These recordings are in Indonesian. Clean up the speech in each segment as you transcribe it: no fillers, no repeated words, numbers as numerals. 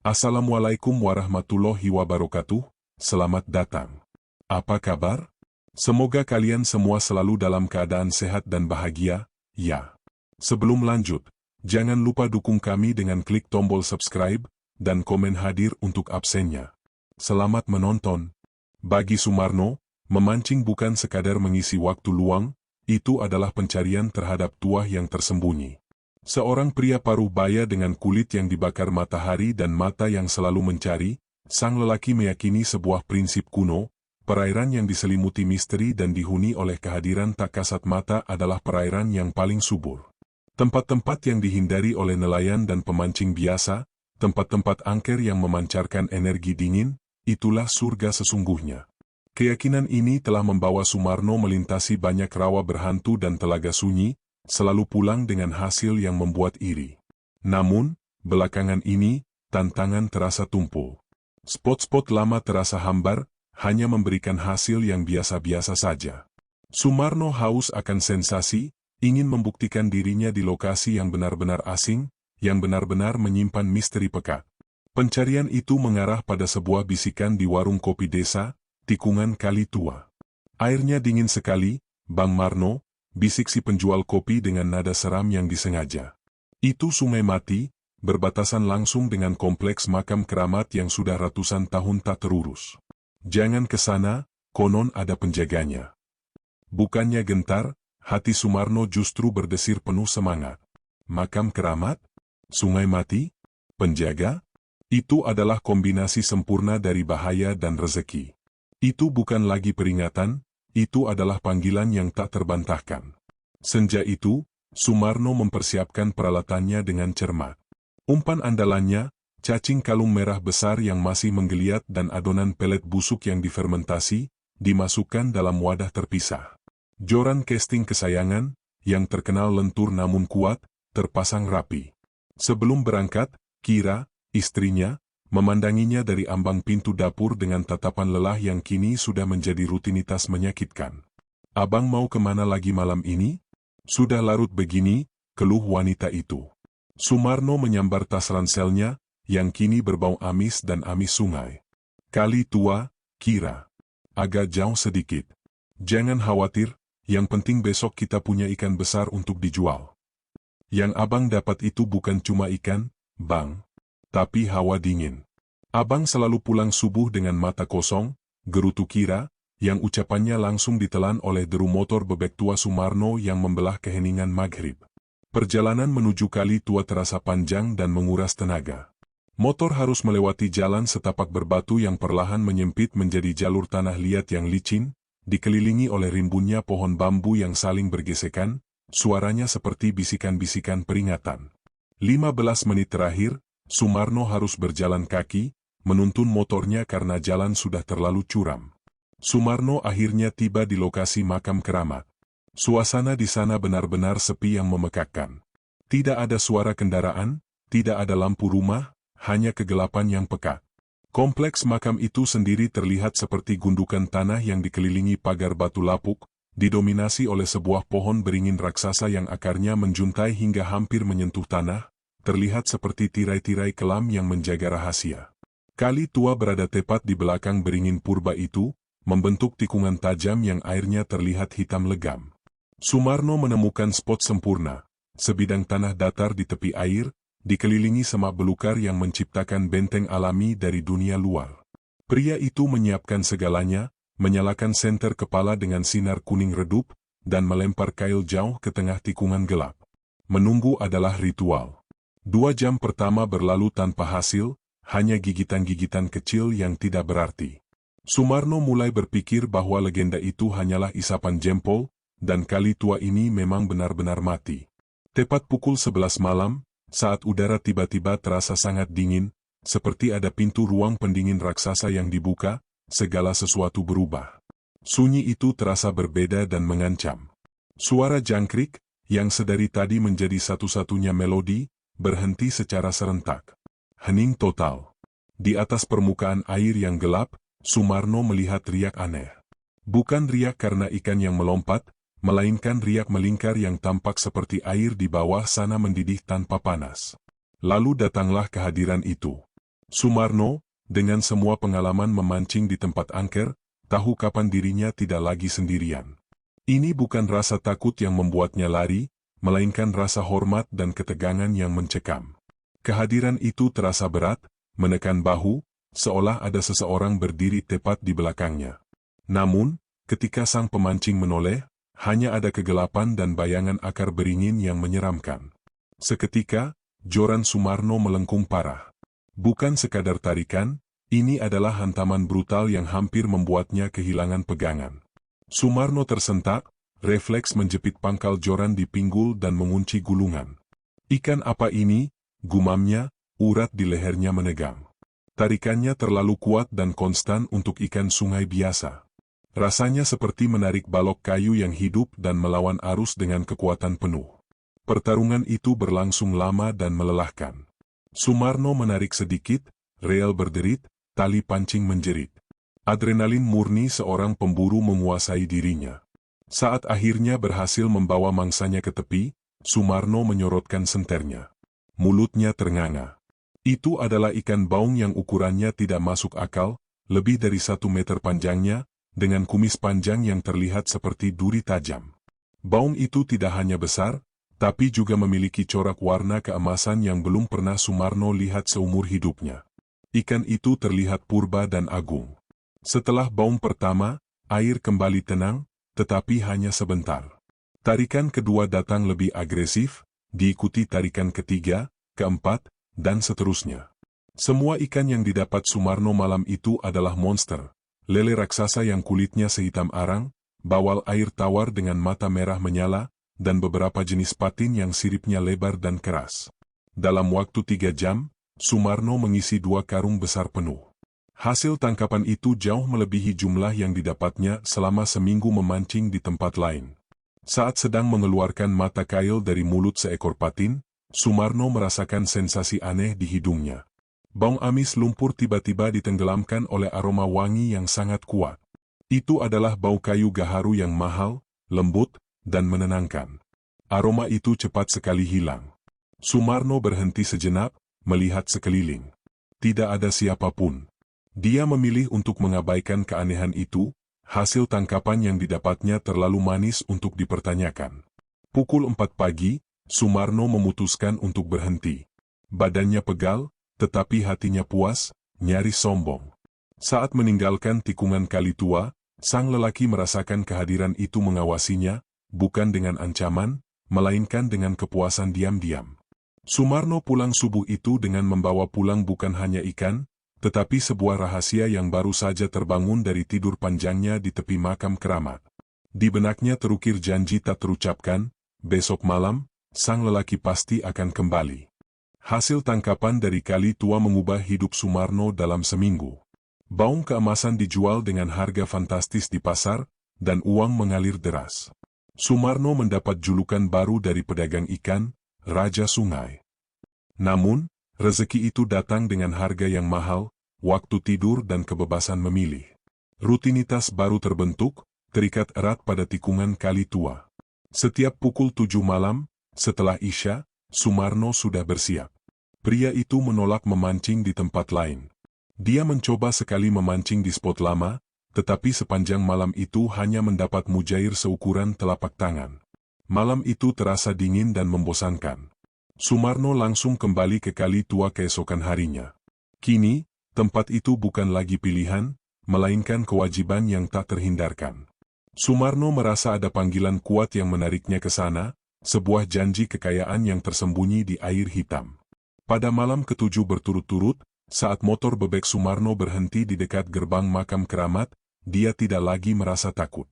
Assalamualaikum warahmatullahi wabarakatuh, selamat datang. Apa kabar? Semoga kalian semua selalu dalam keadaan sehat dan bahagia, ya. Sebelum lanjut, jangan lupa dukung kami dengan klik tombol subscribe dan komen hadir untuk absennya. Selamat menonton. Bagi Sumarno, memancing bukan sekadar mengisi waktu luang, itu adalah pencarian terhadap tuah yang tersembunyi. Seorang pria paruh baya dengan kulit yang dibakar matahari dan mata yang selalu mencari, sang lelaki meyakini sebuah prinsip kuno, perairan yang diselimuti misteri dan dihuni oleh kehadiran tak kasat mata adalah perairan yang paling subur. Tempat-tempat yang dihindari oleh nelayan dan pemancing biasa, tempat-tempat angker yang memancarkan energi dingin, itulah surga sesungguhnya. Keyakinan ini telah membawa Sumarno melintasi banyak rawa berhantu dan telaga sunyi, selalu pulang dengan hasil yang membuat iri. Namun, belakangan ini, tantangan terasa tumpul. Spot-spot lama terasa hambar, hanya memberikan hasil yang biasa-biasa saja. Sumarno haus akan sensasi, ingin membuktikan dirinya di lokasi yang benar-benar asing, yang benar-benar menyimpan misteri pekat. Pencarian itu mengarah pada sebuah bisikan di warung kopi desa, tikungan Kali Tua. Airnya dingin sekali, Bang Marno, bisik si penjual kopi dengan nada seram yang disengaja. Itu sungai mati, berbatasan langsung dengan kompleks makam keramat yang sudah ratusan tahun tak terurus. Jangan ke sana, konon ada penjaganya. Bukannya gentar, hati Sumarno justru berdesir penuh semangat. Makam keramat? Sungai mati? Penjaga? Itu adalah kombinasi sempurna dari bahaya dan rezeki. Itu bukan lagi peringatan, itu adalah panggilan yang tak terbantahkan. Senja itu, Sumarno mempersiapkan peralatannya dengan cermat. Umpan andalannya, cacing kalung merah besar yang masih menggeliat dan adonan pelet busuk yang difermentasi, dimasukkan dalam wadah terpisah. Joran casting kesayangan, yang terkenal lentur namun kuat, terpasang rapi. Sebelum berangkat, Kira, istrinya, memandanginya dari ambang pintu dapur dengan tatapan lelah yang kini sudah menjadi rutinitas menyakitkan. "Abang mau kemana lagi malam ini? Sudah larut begini," keluh wanita itu. Sumarno menyambar tas ranselnya, yang kini berbau amis dan amis sungai. "Kali Tua, Kira. Agak jauh sedikit. Jangan khawatir, yang penting besok kita punya ikan besar untuk dijual." "Yang abang dapat itu bukan cuma ikan, Bang. Tapi hawa dingin. Abang selalu pulang subuh dengan mata kosong," gerutu Kira, yang ucapannya langsung ditelan oleh deru motor bebek tua Sumarno yang membelah keheningan maghrib. Perjalanan menuju Kali Tua terasa panjang dan menguras tenaga. Motor harus melewati jalan setapak berbatu yang perlahan menyempit menjadi jalur tanah liat yang licin, dikelilingi oleh rimbunnya pohon bambu yang saling bergesekan, suaranya seperti bisikan-bisikan peringatan. 15 menit terakhir, Sumarno harus berjalan kaki, menuntun motornya karena jalan sudah terlalu curam. Sumarno akhirnya tiba di lokasi makam keramat. Suasana di sana benar-benar sepi yang memekakkan. Tidak ada suara kendaraan, tidak ada lampu rumah, hanya kegelapan yang pekat. Kompleks makam itu sendiri terlihat seperti gundukan tanah yang dikelilingi pagar batu lapuk, didominasi oleh sebuah pohon beringin raksasa yang akarnya menjuntai hingga hampir menyentuh tanah, terlihat seperti tirai-tirai kelam yang menjaga rahasia. Kali Tua berada tepat di belakang beringin purba itu, membentuk tikungan tajam yang airnya terlihat hitam legam. Sumarno menemukan spot sempurna, sebidang tanah datar di tepi air, dikelilingi semak belukar yang menciptakan benteng alami dari dunia luar. Pria itu menyiapkan segalanya, menyalakan senter kepala dengan sinar kuning redup, dan melempar kail jauh ke tengah tikungan gelap. Menunggu adalah ritual. 2 jam pertama berlalu tanpa hasil, hanya gigitan-gigitan kecil yang tidak berarti. Sumarno mulai berpikir bahwa legenda itu hanyalah isapan jempol, dan Kali Tua ini memang benar-benar mati. Tepat pukul 11 malam, saat udara tiba-tiba terasa sangat dingin, seperti ada pintu ruang pendingin raksasa yang dibuka, segala sesuatu berubah. Sunyi itu terasa berbeda dan mengancam. Suara jangkrik, yang sedari tadi menjadi satu-satunya melodi, berhenti secara serentak. Hening total. Di atas permukaan air yang gelap, Sumarno melihat riak aneh. Bukan riak karena ikan yang melompat, melainkan riak melingkar yang tampak seperti air di bawah sana mendidih tanpa panas. Lalu datanglah kehadiran itu. Sumarno, dengan semua pengalaman memancing di tempat angker, tahu kapan dirinya tidak lagi sendirian. Ini bukan rasa takut yang membuatnya lari, melainkan rasa hormat dan ketegangan yang mencekam. Kehadiran itu terasa berat, menekan bahu, seolah ada seseorang berdiri tepat di belakangnya. Namun, ketika sang pemancing menoleh, hanya ada kegelapan dan bayangan akar beringin yang menyeramkan. Seketika, joran Sumarno melengkung parah. Bukan sekadar tarikan, ini adalah hantaman brutal yang hampir membuatnya kehilangan pegangan. Sumarno tersentak, refleks menjepit pangkal joran di pinggul dan mengunci gulungan. "Ikan apa ini?" gumamnya, urat di lehernya menegang. Tarikannya terlalu kuat dan konstan untuk ikan sungai biasa. Rasanya seperti menarik balok kayu yang hidup dan melawan arus dengan kekuatan penuh. Pertarungan itu berlangsung lama dan melelahkan. Sumarno menarik sedikit, reel berderit, tali pancing menjerit. Adrenalin murni seorang pemburu menguasai dirinya. Saat akhirnya berhasil membawa mangsanya ke tepi, Sumarno menyorotkan senternya. Mulutnya ternganga. Itu adalah ikan baung yang ukurannya tidak masuk akal, lebih dari 1 meter panjangnya, dengan kumis panjang yang terlihat seperti duri tajam. Baung itu tidak hanya besar, tapi juga memiliki corak warna keemasan yang belum pernah Sumarno lihat seumur hidupnya. Ikan itu terlihat purba dan agung. Setelah baung pertama, air kembali tenang, tetapi hanya sebentar. Tarikan kedua datang lebih agresif, diikuti tarikan ketiga, keempat, dan seterusnya. Semua ikan yang didapat Sumarno malam itu adalah monster, lele raksasa yang kulitnya sehitam arang, bawal air tawar dengan mata merah menyala, dan beberapa jenis patin yang siripnya lebar dan keras. Dalam waktu 3 jam, Sumarno mengisi 2 karung besar penuh. Hasil tangkapan itu jauh melebihi jumlah yang didapatnya selama seminggu memancing di tempat lain. Saat sedang mengeluarkan mata kail dari mulut seekor patin, Sumarno merasakan sensasi aneh di hidungnya. Baung amis lumpur tiba-tiba ditenggelamkan oleh aroma wangi yang sangat kuat. Itu adalah bau kayu gaharu yang mahal, lembut, dan menenangkan. Aroma itu cepat sekali hilang. Sumarno berhenti sejenak, melihat sekeliling. Tidak ada siapapun. Dia memilih untuk mengabaikan keanehan itu, hasil tangkapan yang didapatnya terlalu manis untuk dipertanyakan. Pukul 4 pagi, Sumarno memutuskan untuk berhenti. Badannya pegal, tetapi hatinya puas, nyaris sombong. Saat meninggalkan tikungan kali tua, sang lelaki merasakan kehadiran itu mengawasinya, bukan dengan ancaman, melainkan dengan kepuasan diam-diam. Sumarno pulang subuh itu dengan membawa pulang bukan hanya ikan, tetapi sebuah rahasia yang baru saja terbangun dari tidur panjangnya di tepi makam keramat. Di benaknya terukir janji tak terucapkan, besok malam, sang lelaki pasti akan kembali. Hasil tangkapan dari kali tua mengubah hidup Sumarno dalam seminggu. Baung keemasan dijual dengan harga fantastis di pasar, dan uang mengalir deras. Sumarno mendapat julukan baru dari pedagang ikan, Raja Sungai. Namun, rezeki itu datang dengan harga yang mahal, waktu tidur dan kebebasan memilih. Rutinitas baru terbentuk, terikat erat pada tikungan kali tua. Setiap pukul 7 malam, setelah Isya, Sumarno sudah bersiap. Pria itu menolak memancing di tempat lain. Dia mencoba sekali memancing di spot lama, tetapi sepanjang malam itu hanya mendapat mujair seukuran telapak tangan. Malam itu terasa dingin dan membosankan. Sumarno langsung kembali ke kali tua keesokan harinya. Kini, tempat itu bukan lagi pilihan, melainkan kewajiban yang tak terhindarkan. Sumarno merasa ada panggilan kuat yang menariknya ke sana, sebuah janji kekayaan yang tersembunyi di air hitam. Pada malam ke-7 berturut-turut, saat motor bebek Sumarno berhenti di dekat gerbang makam keramat, dia tidak lagi merasa takut.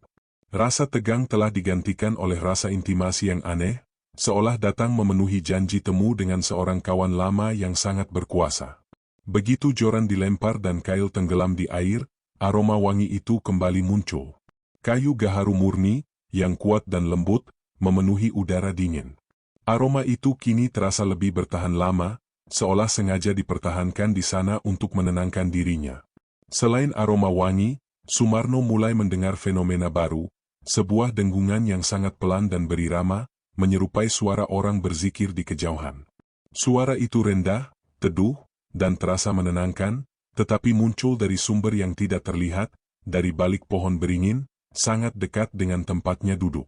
Rasa tegang telah digantikan oleh rasa intimasi yang aneh, seolah datang memenuhi janji temu dengan seorang kawan lama yang sangat berkuasa. Begitu joran dilempar dan kail tenggelam di air, aroma wangi itu kembali muncul. Kayu gaharu murni, yang kuat dan lembut, memenuhi udara dingin. Aroma itu kini terasa lebih bertahan lama, seolah sengaja dipertahankan di sana untuk menenangkan dirinya. Selain aroma wangi, Sumarno mulai mendengar fenomena baru, sebuah denggungan yang sangat pelan dan berirama, menyerupai suara orang berzikir di kejauhan. Suara itu rendah, teduh, dan terasa menenangkan, tetapi muncul dari sumber yang tidak terlihat, dari balik pohon beringin, sangat dekat dengan tempatnya duduk.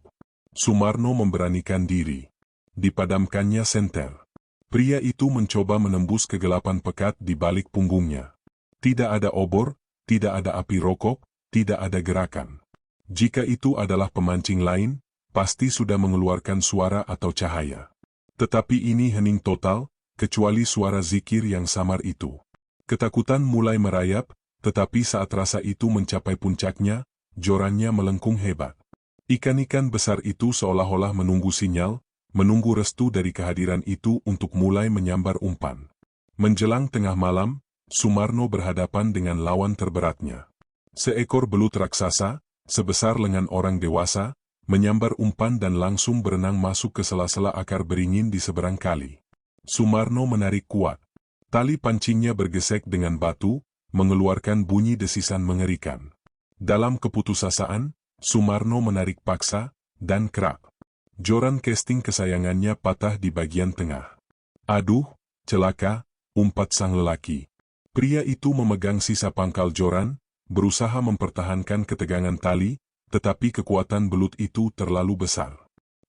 Sumarno memberanikan diri. Dipadamkannya senter. Pria itu mencoba menembus kegelapan pekat di balik punggungnya. Tidak ada obor, tidak ada api rokok, tidak ada gerakan. Jika itu adalah pemancing lain, pasti sudah mengeluarkan suara atau cahaya. Tetapi ini hening total, kecuali suara zikir yang samar itu. Ketakutan mulai merayap, tetapi saat rasa itu mencapai puncaknya, jorannya melengkung hebat. Ikan-ikan besar itu seolah-olah menunggu sinyal, menunggu restu dari kehadiran itu untuk mulai menyambar umpan. Menjelang tengah malam, Sumarno berhadapan dengan lawan terberatnya. Seekor belut raksasa, sebesar lengan orang dewasa, menyambar umpan dan langsung berenang masuk ke sela-sela akar beringin di seberang kali. Sumarno menarik kuat. Tali pancingnya bergesek dengan batu, mengeluarkan bunyi desisan mengerikan. Dalam keputusasaan, Sumarno menarik paksa, dan kerak. Joran casting kesayangannya patah di bagian tengah. Aduh, celaka, umpat sang lelaki. Pria itu memegang sisa pangkal joran, berusaha mempertahankan ketegangan tali, tetapi kekuatan belut itu terlalu besar.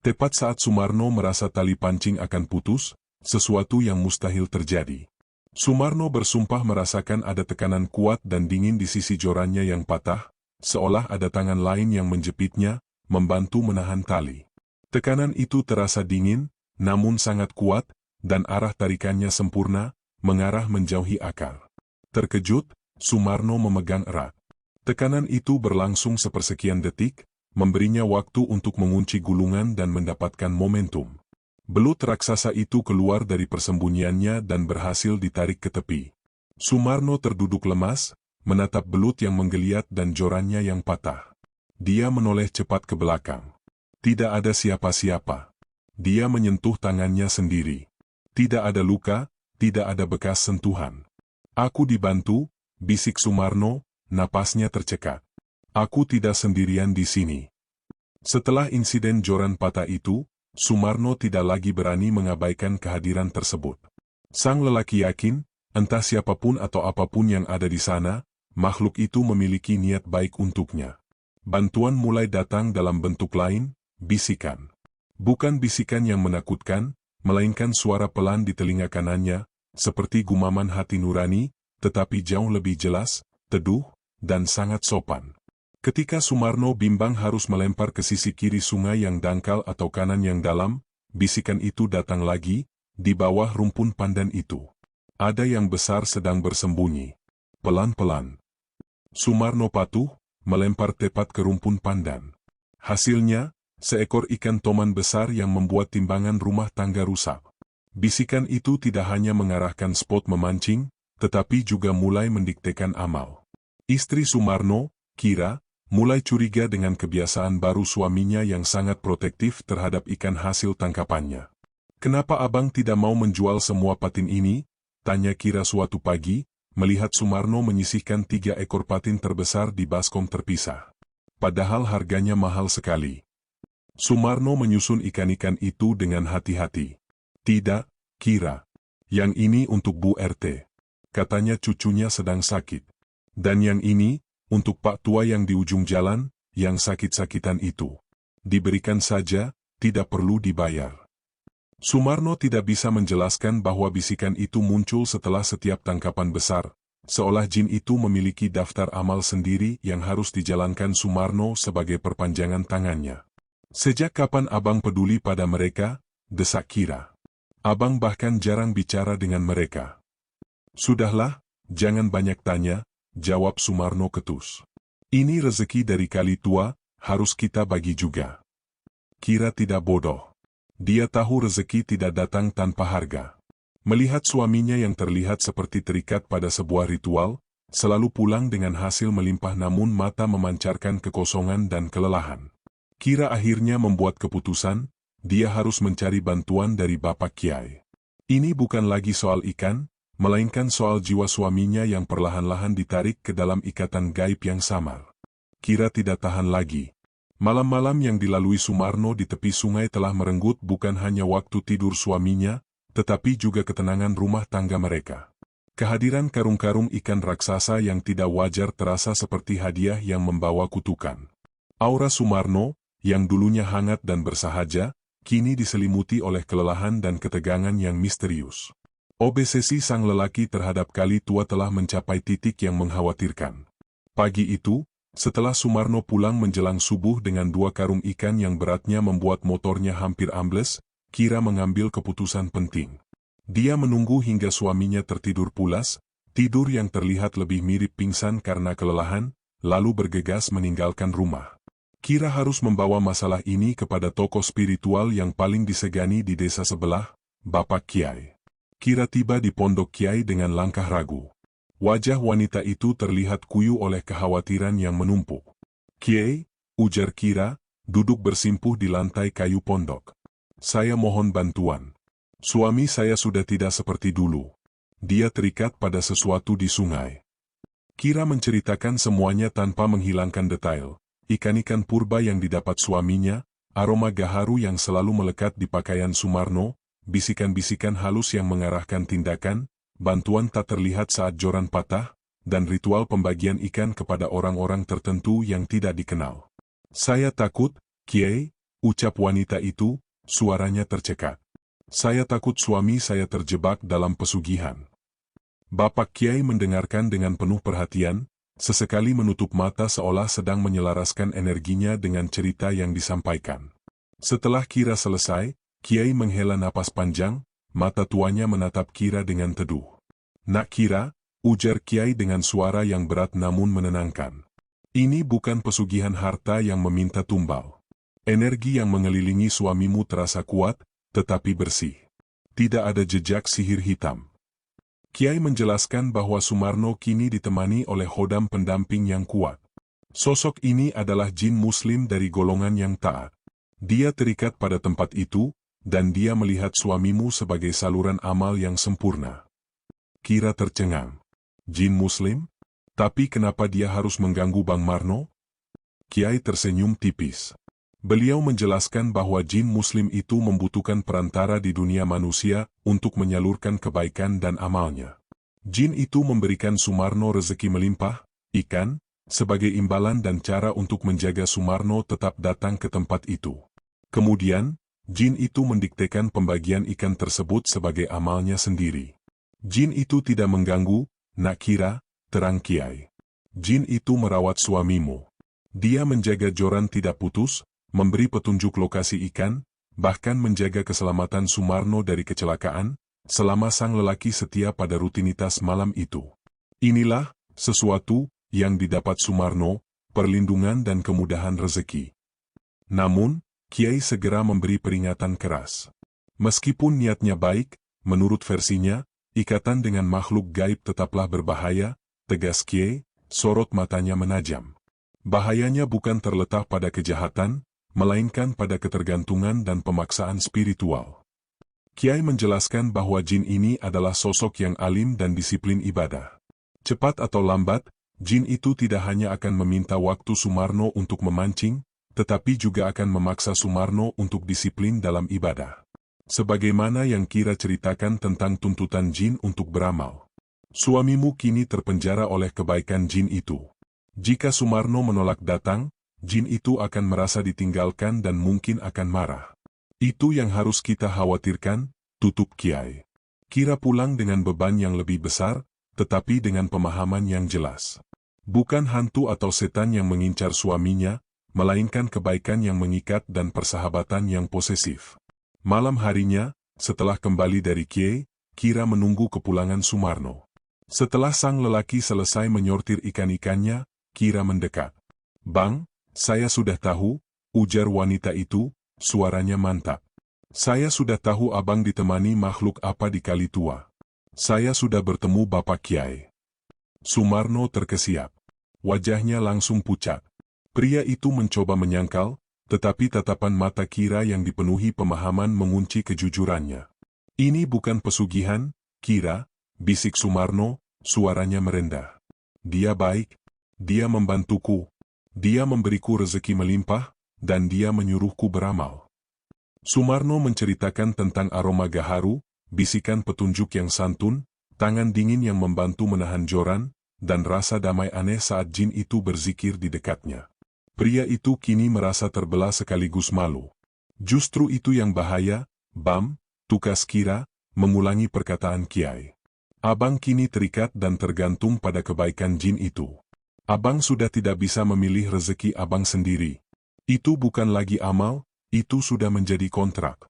Tepat saat Sumarno merasa tali pancing akan putus, sesuatu yang mustahil terjadi. Sumarno bersumpah merasakan ada tekanan kuat dan dingin di sisi jorannya yang patah, seolah ada tangan lain yang menjepitnya, membantu menahan tali. Tekanan itu terasa dingin, namun sangat kuat, dan arah tarikannya sempurna, mengarah menjauhi akar. Terkejut, Sumarno memegang erat. Tekanan itu berlangsung sepersekian detik, memberinya waktu untuk mengunci gulungan dan mendapatkan momentum. Belut raksasa itu keluar dari persembunyiannya dan berhasil ditarik ke tepi. Sumarno terduduk lemas, menatap belut yang menggeliat dan jorannya yang patah. Dia menoleh cepat ke belakang. Tidak ada siapa-siapa. Dia menyentuh tangannya sendiri. Tidak ada luka, tidak ada bekas sentuhan. Aku dibantu, bisik Sumarno, napasnya tercekat. Aku tidak sendirian di sini. Setelah insiden joran patah itu, Sumarno tidak lagi berani mengabaikan kehadiran tersebut. Sang lelaki yakin, entah siapapun atau apapun yang ada di sana, makhluk itu memiliki niat baik untuknya. Bantuan mulai datang dalam bentuk lain, bisikan. Bukan bisikan yang menakutkan, melainkan suara pelan di telinga kanannya, seperti gumaman hati nurani, tetapi jauh lebih jelas, teduh, dan sangat sopan. Ketika Sumarno bimbang harus melempar ke sisi kiri sungai yang dangkal atau kanan yang dalam, bisikan itu datang lagi, di bawah rumpun pandan itu. Ada yang besar sedang bersembunyi. Pelan-pelan. Sumarno patuh, melempar tepat ke rumpun pandan. Hasilnya, seekor ikan toman besar yang membuat timbangan rumah tangga rusak. Bisikan itu tidak hanya mengarahkan spot memancing, tetapi juga mulai mendiktekan amal. Istri Sumarno, Kira, mulai curiga dengan kebiasaan baru suaminya yang sangat protektif terhadap ikan hasil tangkapannya. "Kenapa abang tidak mau menjual semua patin ini?" tanya Kira suatu pagi, melihat Sumarno menyisihkan 3 ekor patin terbesar di baskom terpisah. Padahal harganya mahal sekali. Sumarno menyusun ikan-ikan itu dengan hati-hati. "Tidak, Kira. Yang ini untuk Bu RT. Katanya cucunya sedang sakit. Dan yang ini, untuk Pak Tua yang di ujung jalan, yang sakit-sakitan itu. Diberikan saja, tidak perlu dibayar." Sumarno tidak bisa menjelaskan bahwa bisikan itu muncul setelah setiap tangkapan besar, seolah jin itu memiliki daftar amal sendiri yang harus dijalankan Sumarno sebagai perpanjangan tangannya. "Sejak kapan abang peduli pada mereka?" desak Kira. "Abang bahkan jarang bicara dengan mereka." "Sudahlah, jangan banyak tanya," jawab Sumarno ketus. "Ini rezeki dari Kali Tua, harus kita bagi juga." Kira tidak bodoh. Dia tahu rezeki tidak datang tanpa harga. Melihat suaminya yang terlihat seperti terikat pada sebuah ritual, selalu pulang dengan hasil melimpah namun mata memancarkan kekosongan dan kelelahan. Kira akhirnya membuat keputusan, dia harus mencari bantuan dari Bapak Kiai. Ini bukan lagi soal ikan, melainkan soal jiwa suaminya yang perlahan-lahan ditarik ke dalam ikatan gaib yang samar. Kira tidak tahan lagi. Malam-malam yang dilalui Sumarno di tepi sungai telah merenggut bukan hanya waktu tidur suaminya, tetapi juga ketenangan rumah tangga mereka. Kehadiran karung-karung ikan raksasa yang tidak wajar terasa seperti hadiah yang membawa kutukan. Aura Sumarno, yang dulunya hangat dan bersahaja, kini diselimuti oleh kelelahan dan ketegangan yang misterius. Obsesi sang lelaki terhadap Kali Tua telah mencapai titik yang mengkhawatirkan. Pagi itu, setelah Sumarno pulang menjelang subuh dengan 2 karung ikan yang beratnya membuat motornya hampir ambles, Kira mengambil keputusan penting. Dia menunggu hingga suaminya tertidur pulas, tidur yang terlihat lebih mirip pingsan karena kelelahan, lalu bergegas meninggalkan rumah. Kira harus membawa masalah ini kepada tokoh spiritual yang paling disegani di desa sebelah, Bapak Kiai. Kira tiba di pondok Kiai dengan langkah ragu. Wajah wanita itu terlihat kuyu oleh kekhawatiran yang menumpuk. "Kiai," ujar Kira, duduk bersimpuh di lantai kayu pondok. "Saya mohon bantuan. Suami saya sudah tidak seperti dulu. Dia terikat pada sesuatu di sungai." Kira menceritakan semuanya tanpa menghilangkan detail. Ikan-ikan purba yang didapat suaminya, aroma gaharu yang selalu melekat di pakaian Sumarno, bisikan-bisikan halus yang mengarahkan tindakan, bantuan tak terlihat saat joran patah, dan ritual pembagian ikan kepada orang-orang tertentu yang tidak dikenal. "Saya takut, Kiai," ucap wanita itu, suaranya tercekat. "Saya takut suami saya terjebak dalam pesugihan." Bapak Kiai mendengarkan dengan penuh perhatian, sesekali menutup mata seolah sedang menyelaraskan energinya dengan cerita yang disampaikan. Setelah Kira selesai, Kiai menghela napas panjang, mata tuanya menatap Kira dengan teduh. "Nak Kira," ujar Kiai dengan suara yang berat namun menenangkan. "Ini bukan pesugihan harta yang meminta tumbal. Energi yang mengelilingi suamimu terasa kuat, tetapi bersih. Tidak ada jejak sihir hitam." Kiai menjelaskan bahwa Sumarno kini ditemani oleh khodam pendamping yang kuat. Sosok ini adalah jin muslim dari golongan yang taat. Dia terikat pada tempat itu, dan dia melihat suamimu sebagai saluran amal yang sempurna. Kira tercengang. Jin muslim? Tapi kenapa dia harus mengganggu Bang Marno? Kiai tersenyum tipis. Beliau menjelaskan bahwa jin muslim itu membutuhkan perantara di dunia manusia untuk menyalurkan kebaikan dan amalnya. Jin itu memberikan Sumarno rezeki melimpah, ikan, sebagai imbalan dan cara untuk menjaga Sumarno tetap datang ke tempat itu. Kemudian, jin itu mendiktekan pembagian ikan tersebut sebagai amalnya sendiri. "Jin itu tidak mengganggu, Nak Kira," terang Kiai. "Jin itu merawat suamimu. Dia menjaga joran tidak putus, memberi petunjuk lokasi ikan, bahkan menjaga keselamatan Sumarno dari kecelakaan, selama sang lelaki setia pada rutinitas malam itu. Inilah sesuatu yang didapat Sumarno, perlindungan dan kemudahan rezeki." Namun, Kiai segera memberi peringatan keras. Meskipun niatnya baik, menurut versinya, ikatan dengan makhluk gaib tetaplah berbahaya, tegas Kiai, sorot matanya menajam. Bahayanya bukan terletak pada kejahatan, melainkan pada ketergantungan dan pemaksaan spiritual. Kiai menjelaskan bahwa jin ini adalah sosok yang alim dan disiplin ibadah. Cepat atau lambat, jin itu tidak hanya akan meminta waktu Sumarno untuk memancing, tetapi juga akan memaksa Sumarno untuk disiplin dalam ibadah. Sebagaimana yang Kira ceritakan tentang tuntutan jin untuk beramal. Suamimu kini terpenjara oleh kebaikan jin itu. Jika Sumarno menolak datang, jin itu akan merasa ditinggalkan dan mungkin akan marah. "Itu yang harus kita khawatirkan," tutup Kiai. Kira pulang dengan beban yang lebih besar, tetapi dengan pemahaman yang jelas. Bukan hantu atau setan yang mengincar suaminya, melainkan kebaikan yang mengikat dan persahabatan yang posesif. Malam harinya, setelah kembali dari Kiai, Kira menunggu kepulangan Sumarno. Setelah sang lelaki selesai menyortir ikan-ikannya, Kira mendekat. "Bang, saya sudah tahu," ujar wanita itu, suaranya mantap. "Saya sudah tahu abang ditemani makhluk apa di Kali Tua. Saya sudah bertemu Bapak Kiai." Sumarno terkesiap. Wajahnya langsung pucat. Pria itu mencoba menyangkal, tetapi tatapan mata Kira yang dipenuhi pemahaman mengunci kejujurannya. "Ini bukan pesugihan, Kira," bisik Sumarno, suaranya merendah. "Dia baik, dia membantuku. Dia memberiku rezeki melimpah, dan dia menyuruhku beramal." Sumarno menceritakan tentang aroma gaharu, bisikan petunjuk yang santun, tangan dingin yang membantu menahan joran, dan rasa damai aneh saat jin itu berzikir di dekatnya. Pria itu kini merasa terbelah sekaligus malu. Justru itu yang bahaya, Bam, tukas Kira, mengulangi perkataan Kiai. Abang kini terikat dan tergantung pada kebaikan jin itu. Abang sudah tidak bisa memilih rezeki abang sendiri. Itu bukan lagi amal, itu sudah menjadi kontrak.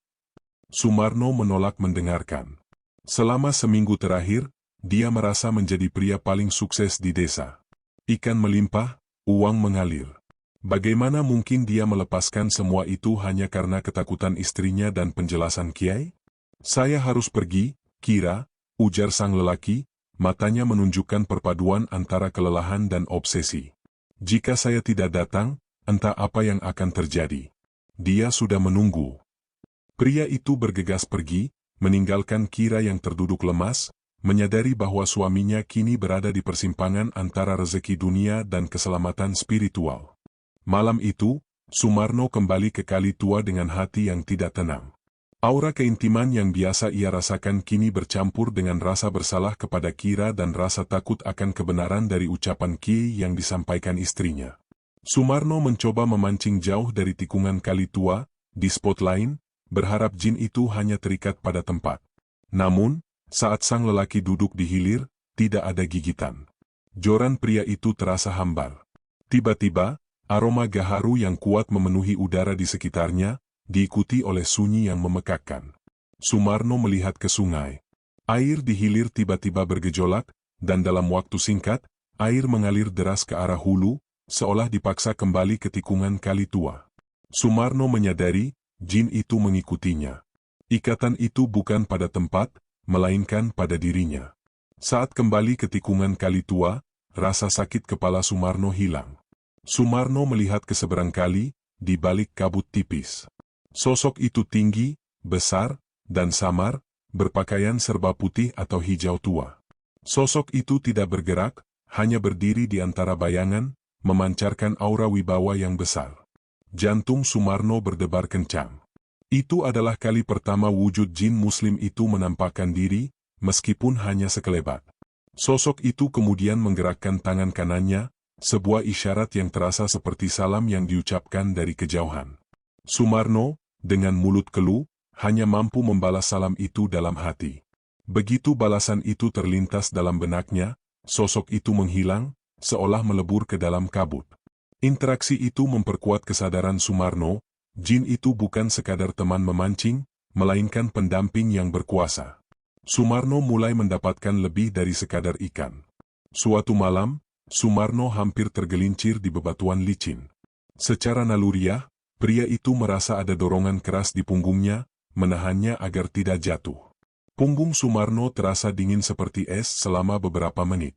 Sumarno menolak mendengarkan. Selama seminggu terakhir, dia merasa menjadi pria paling sukses di desa. Ikan melimpah, uang mengalir. Bagaimana mungkin dia melepaskan semua itu hanya karena ketakutan istrinya dan penjelasan Kiai? Saya harus pergi, Kira, ujar sang lelaki, matanya menunjukkan perpaduan antara kelelahan dan obsesi. Jika saya tidak datang, entah apa yang akan terjadi. Dia sudah menunggu. Pria itu bergegas pergi, meninggalkan Kira yang terduduk lemas, menyadari bahwa suaminya kini berada di persimpangan antara rezeki dunia dan keselamatan spiritual. Malam itu, Sumarno kembali ke Kali Tua dengan hati yang tidak tenang. Aura keintiman yang biasa ia rasakan kini bercampur dengan rasa bersalah kepada Kira dan rasa takut akan kebenaran dari ucapan Kiai yang disampaikan istrinya. Sumarno mencoba memancing jauh dari tikungan Kali Tua, di spot lain, berharap jin itu hanya terikat pada tempat. Namun, saat sang lelaki duduk di hilir, tidak ada gigitan. Joran pria itu terasa hambar. Tiba-tiba, aroma gaharu yang kuat memenuhi udara di sekitarnya, diikuti oleh sunyi yang memekakkan. Sumarno melihat ke sungai. Air di hilir tiba-tiba bergejolak, dan dalam waktu singkat, air mengalir deras ke arah hulu, seolah dipaksa kembali ke tikungan Kali Tua. Sumarno menyadari, jin itu mengikutinya. Ikatan itu bukan pada tempat, melainkan pada dirinya. Saat kembali ke tikungan Kali Tua, rasa sakit kepala Sumarno hilang. Sumarno melihat ke seberang kali, di balik kabut tipis. Sosok itu tinggi, besar, dan samar, berpakaian serba putih atau hijau tua. Sosok itu tidak bergerak, hanya berdiri di antara bayangan, memancarkan aura wibawa yang besar. Jantung Sumarno berdebar kencang. Itu adalah kali pertama wujud jin muslim itu menampakkan diri, meskipun hanya sekelebat. Sosok itu kemudian menggerakkan tangan kanannya, sebuah isyarat yang terasa seperti salam yang diucapkan dari kejauhan. Sumarno, dengan mulut keluh, hanya mampu membalas salam itu dalam hati. Begitu balasan itu terlintas dalam benaknya, sosok itu menghilang, seolah melebur ke dalam kabut. Interaksi itu memperkuat kesadaran Sumarno, jin itu bukan sekadar teman memancing, melainkan pendamping yang berkuasa. Sumarno mulai mendapatkan lebih dari sekadar ikan. Suatu malam, Sumarno hampir tergelincir di bebatuan licin. Secara naluriah, pria itu merasa ada dorongan keras di punggungnya, menahannya agar tidak jatuh. Punggung Sumarno terasa dingin seperti es selama beberapa menit.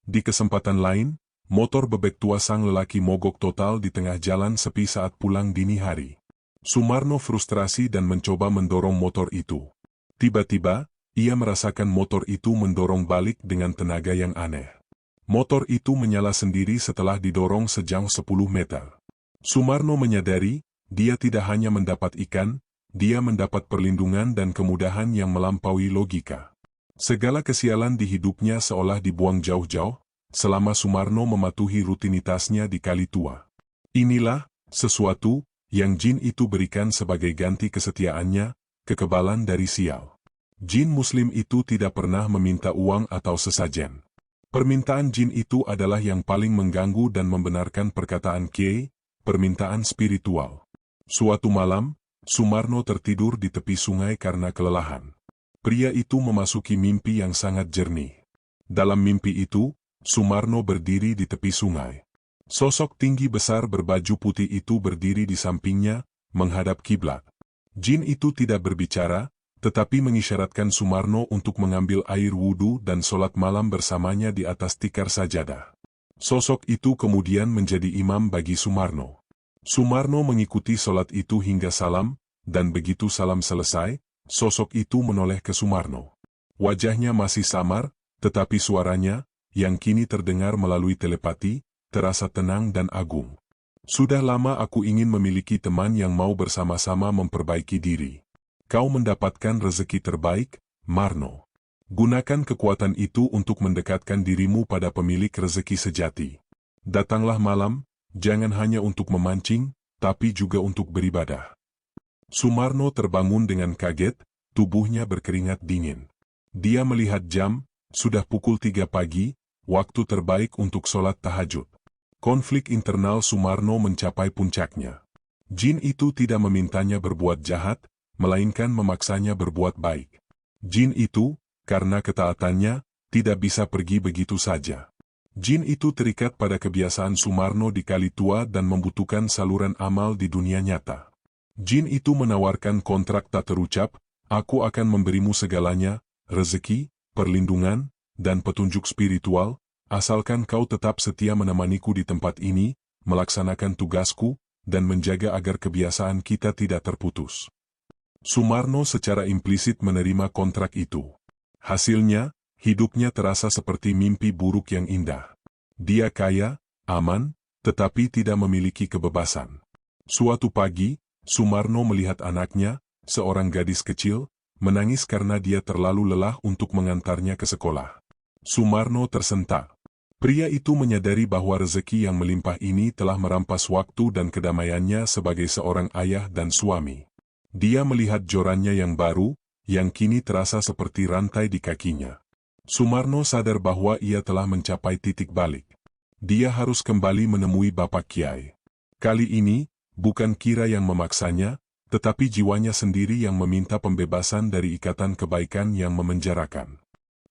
Di kesempatan lain, motor bebek tua sang lelaki mogok total di tengah jalan sepi saat pulang dini hari. Sumarno frustrasi dan mencoba mendorong motor itu. Tiba-tiba, ia merasakan motor itu mendorong balik dengan tenaga yang aneh. Motor itu menyala sendiri setelah didorong sejauh 10 meter. Sumarno menyadari, dia tidak hanya mendapat ikan, dia mendapat perlindungan dan kemudahan yang melampaui logika. Segala kesialan di hidupnya seolah dibuang jauh-jauh, selama Sumarno mematuhi rutinitasnya di Kali Tua. Inilah sesuatu yang jin itu berikan sebagai ganti kesetiaannya, kekebalan dari sial. Jin muslim itu tidak pernah meminta uang atau sesajen. Permintaan jin itu adalah yang paling mengganggu dan membenarkan perkataan Kiai, permintaan spiritual. Suatu malam, Sumarno tertidur di tepi sungai karena kelelahan. Pria itu memasuki mimpi yang sangat jernih. Dalam mimpi itu, Sumarno berdiri di tepi sungai. Sosok tinggi besar berbaju putih itu berdiri di sampingnya, menghadap kiblat. Jin itu tidak berbicara, tetapi mengisyaratkan Sumarno untuk mengambil air wudhu dan sholat malam bersamanya di atas tikar sajadah. Sosok itu kemudian menjadi imam bagi Sumarno. Sumarno mengikuti sholat itu hingga salam, dan begitu salam selesai, sosok itu menoleh ke Sumarno. Wajahnya masih samar, tetapi suaranya, yang kini terdengar melalui telepati, terasa tenang dan agung. Sudah lama aku ingin memiliki teman yang mau bersama-sama memperbaiki diri. Kau mendapatkan rezeki terbaik, Marno. Gunakan kekuatan itu untuk mendekatkan dirimu pada pemilik rezeki sejati. Datanglah malam, jangan hanya untuk memancing, tapi juga untuk beribadah. Sumarno terbangun dengan kaget, tubuhnya berkeringat dingin. Dia melihat jam, sudah pukul 3 pagi, waktu terbaik untuk sholat tahajud. Konflik internal Sumarno mencapai puncaknya. Jin itu tidak memintanya berbuat jahat, melainkan memaksanya berbuat baik. Jin itu, karena ketaatannya, tidak bisa pergi begitu saja. Jin itu terikat pada kebiasaan Sumarno di Kali Tua dan membutuhkan saluran amal di dunia nyata. Jin itu menawarkan kontrak tak terucap, aku akan memberimu segalanya, rezeki, perlindungan, dan petunjuk spiritual, asalkan kau tetap setia menemaniku di tempat ini, melaksanakan tugasku, dan menjaga agar kebiasaan kita tidak terputus. Sumarno secara implisit menerima kontrak itu. Hasilnya, hidupnya terasa seperti mimpi buruk yang indah. Dia kaya, aman, tetapi tidak memiliki kebebasan. Suatu pagi, Sumarno melihat anaknya, seorang gadis kecil, menangis karena dia terlalu lelah untuk mengantarnya ke sekolah. Sumarno tersentak. Pria itu menyadari bahwa rezeki yang melimpah ini telah merampas waktu dan kedamaiannya sebagai seorang ayah dan suami. Dia melihat jorannya yang baru, yang kini terasa seperti rantai di kakinya. Sumarno sadar bahwa ia telah mencapai titik balik. Dia harus kembali menemui Bapak Kiai. Kali ini, bukan Kira yang memaksanya, tetapi jiwanya sendiri yang meminta pembebasan dari ikatan kebaikan yang memenjarakan.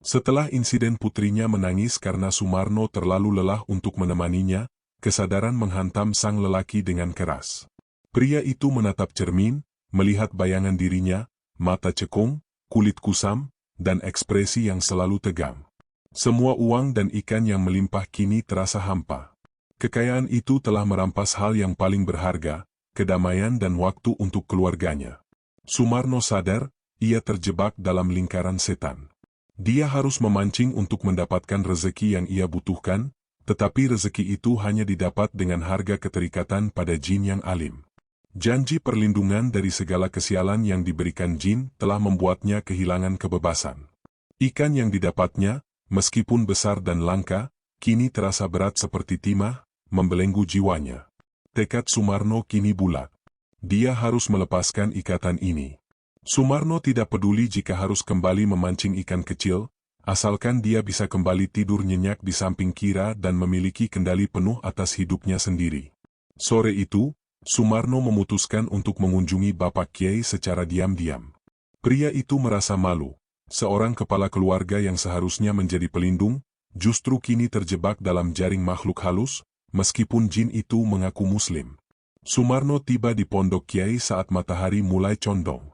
Setelah insiden putrinya menangis karena Sumarno terlalu lelah untuk menemaninya, kesadaran menghantam sang lelaki dengan keras. Pria itu menatap cermin, melihat bayangan dirinya, mata cekung, kulit kusam, dan ekspresi yang selalu tegang. Semua uang dan ikan yang melimpah kini terasa hampa. Kekayaan itu telah merampas hal yang paling berharga, kedamaian dan waktu untuk keluarganya. Sumarno sadar, ia terjebak dalam lingkaran setan. Dia harus memancing untuk mendapatkan rezeki yang ia butuhkan, tetapi rezeki itu hanya didapat dengan harga keterikatan pada jin yang alim. Janji perlindungan dari segala kesialan yang diberikan jin telah membuatnya kehilangan kebebasan. Ikan yang didapatnya, meskipun besar dan langka, kini terasa berat seperti timah, membelenggu jiwanya. Tekad Sumarno kini bulat. Dia harus melepaskan ikatan ini. Sumarno tidak peduli jika harus kembali memancing ikan kecil, asalkan dia bisa kembali tidur nyenyak di samping Kira dan memiliki kendali penuh atas hidupnya sendiri. Sore itu, Sumarno memutuskan untuk mengunjungi Bapak Kiai secara diam-diam. Pria itu merasa malu. Seorang kepala keluarga yang seharusnya menjadi pelindung, justru kini terjebak dalam jaring makhluk halus, meskipun jin itu mengaku muslim. Sumarno tiba di pondok Kiai saat matahari mulai condong.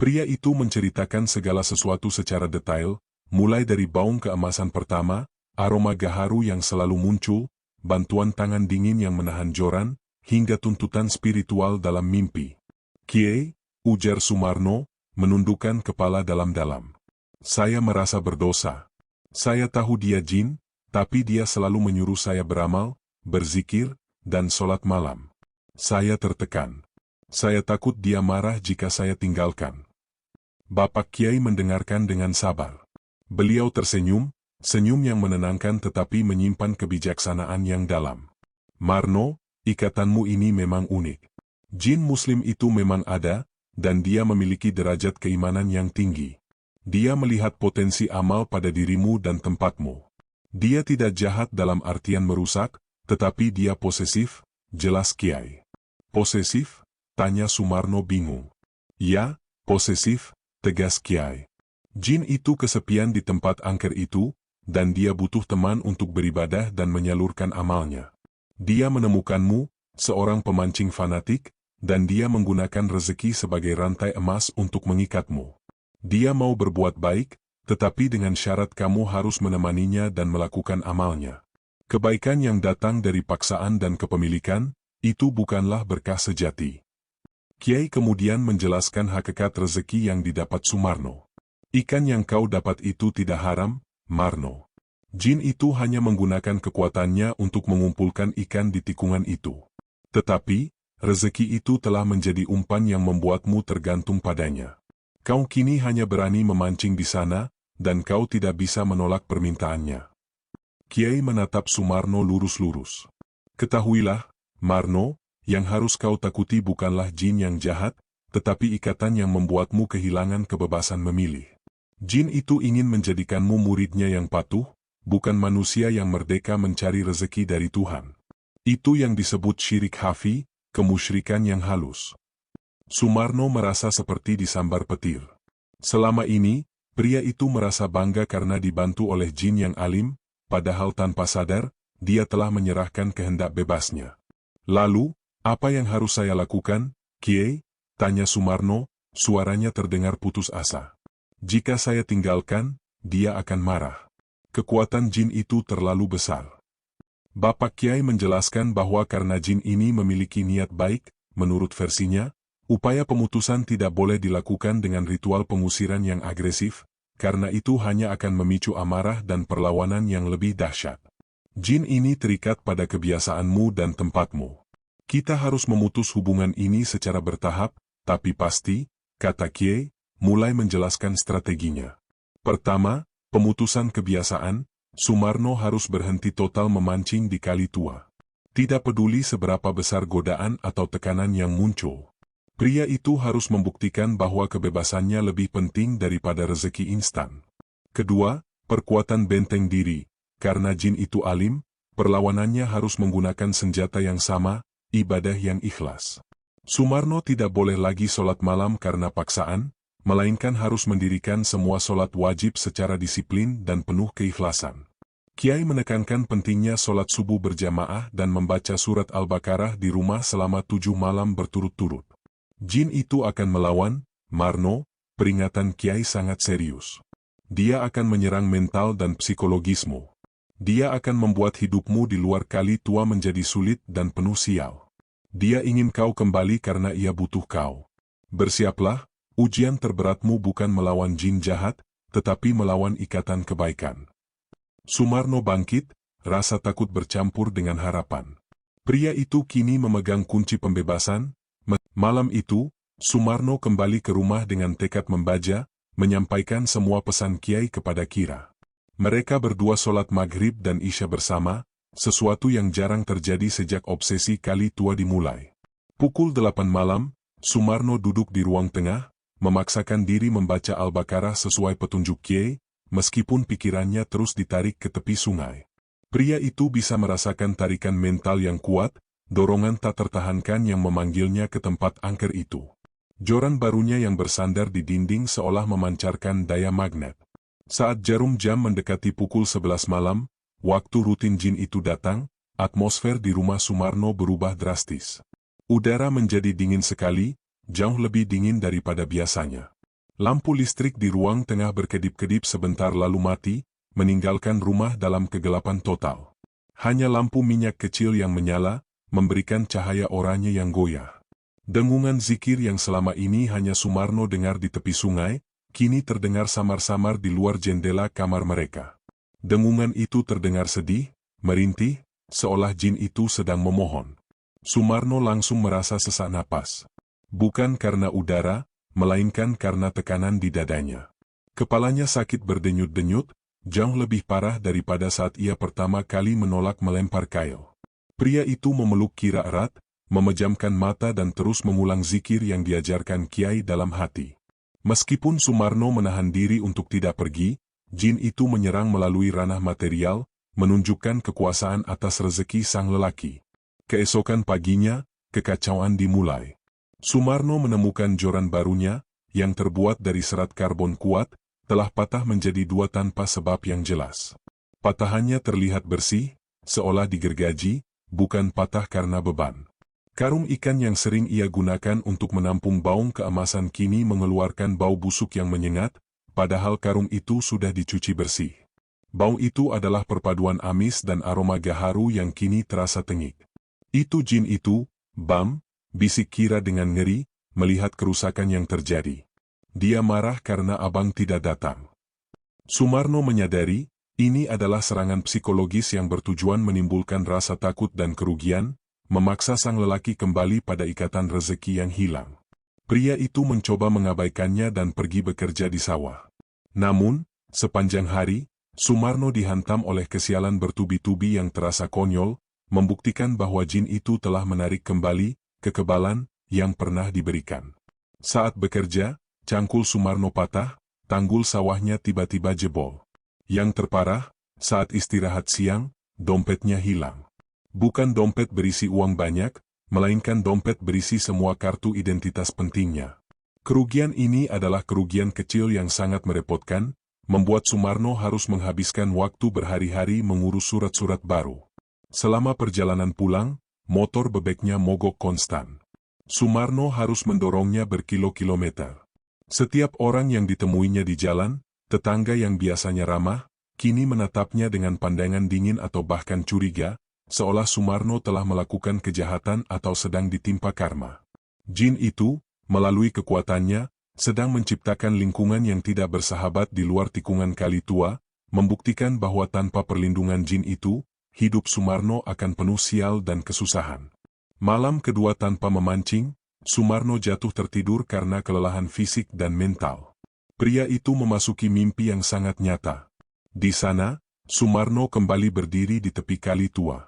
Pria itu menceritakan segala sesuatu secara detail, mulai dari baung keemasan pertama, aroma gaharu yang selalu muncul, bantuan tangan dingin yang menahan joran, hingga tuntutan spiritual dalam mimpi. Kiai, ujar Sumarno, menundukkan kepala dalam-dalam. Saya merasa berdosa. Saya tahu dia jin, tapi dia selalu menyuruh saya beramal, berzikir, dan sholat malam. Saya tertekan. Saya takut dia marah jika saya tinggalkan. Bapak Kiai mendengarkan dengan sabar. Beliau tersenyum, senyum yang menenangkan tetapi menyimpan kebijaksanaan yang dalam. Marno, ikatanmu ini memang unik. Jin muslim itu memang ada, dan dia memiliki derajat keimanan yang tinggi. Dia melihat potensi amal pada dirimu dan tempatmu. Dia tidak jahat dalam artian merusak, tetapi dia posesif, jelas Kiai. Posesif? Tanya Sumarno bingung. Ya, posesif, tegas Kiai. Jin itu kesepian di tempat angker itu, dan dia butuh teman untuk beribadah dan menyalurkan amalnya. Dia menemukanmu, seorang pemancing fanatik, dan dia menggunakan rezeki sebagai rantai emas untuk mengikatmu. Dia mau berbuat baik, tetapi dengan syarat kamu harus menemaninya dan melakukan amalnya. Kebaikan yang datang dari paksaan dan kepemilikan, itu bukanlah berkah sejati. Kiai kemudian menjelaskan hakikat rezeki yang didapat Sumarno. Ikan yang kau dapat itu tidak haram, Marno. Jin itu hanya menggunakan kekuatannya untuk mengumpulkan ikan di tikungan itu. Tetapi, rezeki itu telah menjadi umpan yang membuatmu tergantung padanya. Kau kini hanya berani memancing di sana, dan kau tidak bisa menolak permintaannya. Kiai menatap Sumarno lurus-lurus. Ketahuilah, Marno, yang harus kau takuti bukanlah jin yang jahat, tetapi ikatan yang membuatmu kehilangan kebebasan memilih. Jin itu ingin menjadikanmu muridnya yang patuh, bukan manusia yang merdeka mencari rezeki dari Tuhan. Itu yang disebut syirik khafi, kemusyrikan yang halus. Sumarno merasa seperti disambar petir. Selama ini, pria itu merasa bangga karena dibantu oleh jin yang alim, padahal tanpa sadar, dia telah menyerahkan kehendak bebasnya. Lalu, apa yang harus saya lakukan, Kiai? Tanya Sumarno, suaranya terdengar putus asa. Jika saya tinggalkan, dia akan marah. Kekuatan jin itu terlalu besar. Bapak Kiai menjelaskan bahwa karena jin ini memiliki niat baik, menurut versinya, upaya pemutusan tidak boleh dilakukan dengan ritual pengusiran yang agresif, karena itu hanya akan memicu amarah dan perlawanan yang lebih dahsyat. Jin ini terikat pada kebiasaanmu dan tempatmu. Kita harus memutus hubungan ini secara bertahap, tapi pasti, kata Kiai, mulai menjelaskan strateginya. Pertama, pemutusan kebiasaan, Sumarno harus berhenti total memancing di Kali Tua. Tidak peduli seberapa besar godaan atau tekanan yang muncul. Pria itu harus membuktikan bahwa kebebasannya lebih penting daripada rezeki instan. Kedua, perkuatan benteng diri. Karena jin itu alim, perlawanannya harus menggunakan senjata yang sama, ibadah yang ikhlas. Sumarno tidak boleh lagi sholat malam karena paksaan, melainkan harus mendirikan semua sholat wajib secara disiplin dan penuh keikhlasan. Kiai menekankan pentingnya sholat subuh berjamaah dan membaca surat Al-Baqarah di rumah selama 7 malam berturut-turut. Jin itu akan melawan, Marno, peringatan Kiai sangat serius. Dia akan menyerang mental dan psikologismu. Dia akan membuat hidupmu di luar Kali Tua menjadi sulit dan penuh sial. Dia ingin kau kembali karena ia butuh kau. Bersiaplah, ujian terberatmu bukan melawan jin jahat, tetapi melawan ikatan kebaikan. Sumarno bangkit, rasa takut bercampur dengan harapan. Pria itu kini memegang kunci pembebasan. Malam itu, Sumarno kembali ke rumah dengan tekad membaca, menyampaikan semua pesan Kiai kepada Kira. Mereka berdua sholat maghrib dan isya bersama, sesuatu yang jarang terjadi sejak obsesi Kali Tua dimulai. Pukul 8 malam, Sumarno duduk di ruang tengah, memaksakan diri membaca Al-Baqarah sesuai petunjuk Kiai, meskipun pikirannya terus ditarik ke tepi sungai. Pria itu bisa merasakan tarikan mental yang kuat, dorongan tak tertahankan yang memanggilnya ke tempat angker itu. Joran barunya yang bersandar di dinding seolah memancarkan daya magnet. Saat jarum jam mendekati pukul 11 malam, waktu rutin jin itu datang, atmosfer di rumah Sumarno berubah drastis. Udara menjadi dingin sekali, jauh lebih dingin daripada biasanya. Lampu listrik di ruang tengah berkedip-kedip sebentar lalu mati, meninggalkan rumah dalam kegelapan total. Hanya lampu minyak kecil yang menyala, memberikan cahaya oranye yang goyah. Dengungan zikir yang selama ini hanya Sumarno dengar di tepi sungai, kini terdengar samar-samar di luar jendela kamar mereka. Dengungan itu terdengar sedih, merintih, seolah jin itu sedang memohon. Sumarno langsung merasa sesak napas. Bukan karena udara, melainkan karena tekanan di dadanya. Kepalanya sakit berdenyut-denyut, jauh lebih parah daripada saat ia pertama kali menolak melempar kail. Pria itu memeluk Kira erat, memejamkan mata dan terus mengulang zikir yang diajarkan Kiai dalam hati. Meskipun Sumarno menahan diri untuk tidak pergi, jin itu menyerang melalui ranah material, menunjukkan kekuasaan atas rezeki sang lelaki. Keesokan paginya, kekacauan dimulai. Sumarno menemukan joran barunya, yang terbuat dari serat karbon kuat, telah patah menjadi 2 tanpa sebab yang jelas. Patahannya terlihat bersih, seolah digergaji, bukan patah karena beban. Karung ikan yang sering ia gunakan untuk menampung baung keemasan kini mengeluarkan bau busuk yang menyengat, padahal karung itu sudah dicuci bersih. Bau itu adalah perpaduan amis dan aroma gaharu yang kini terasa tengik. Itu jin itu, Bam, bisik Kira dengan ngeri, melihat kerusakan yang terjadi. Dia marah karena abang tidak datang. Sumarno menyadari, ini adalah serangan psikologis yang bertujuan menimbulkan rasa takut dan kerugian, memaksa sang lelaki kembali pada ikatan rezeki yang hilang. Pria itu mencoba mengabaikannya dan pergi bekerja di sawah. Namun, Sepanjang hari, Sumarno dihantam oleh kesialan bertubi-tubi yang terasa konyol, membuktikan bahwa jin itu telah menarik kembali kekebalan yang pernah diberikan. Saat bekerja, cangkul Sumarno patah, tanggul sawahnya tiba-tiba jebol. Yang terparah, saat istirahat siang, dompetnya hilang. Bukan dompet berisi uang banyak, melainkan dompet berisi semua kartu identitas pentingnya. Kerugian ini adalah kerugian kecil yang sangat merepotkan, membuat Sumarno harus menghabiskan waktu berhari-hari mengurus surat-surat baru. Selama perjalanan pulang, motor bebeknya mogok konstan. Sumarno harus mendorongnya berkilo-kilometer. Setiap orang yang ditemuinya di jalan, tetangga yang biasanya ramah, kini menatapnya dengan pandangan dingin atau bahkan curiga, seolah Sumarno telah melakukan kejahatan atau sedang ditimpa karma. Jin itu, melalui kekuatannya, sedang menciptakan lingkungan yang tidak bersahabat di luar tikungan Kali Tua, membuktikan bahwa tanpa perlindungan jin itu, hidup Sumarno akan penuh sial dan kesusahan. Malam kedua tanpa memancing, Sumarno jatuh tertidur karena kelelahan fisik dan mental. Pria itu memasuki mimpi yang sangat nyata. Di sana, Sumarno kembali berdiri di tepi Kali Tua.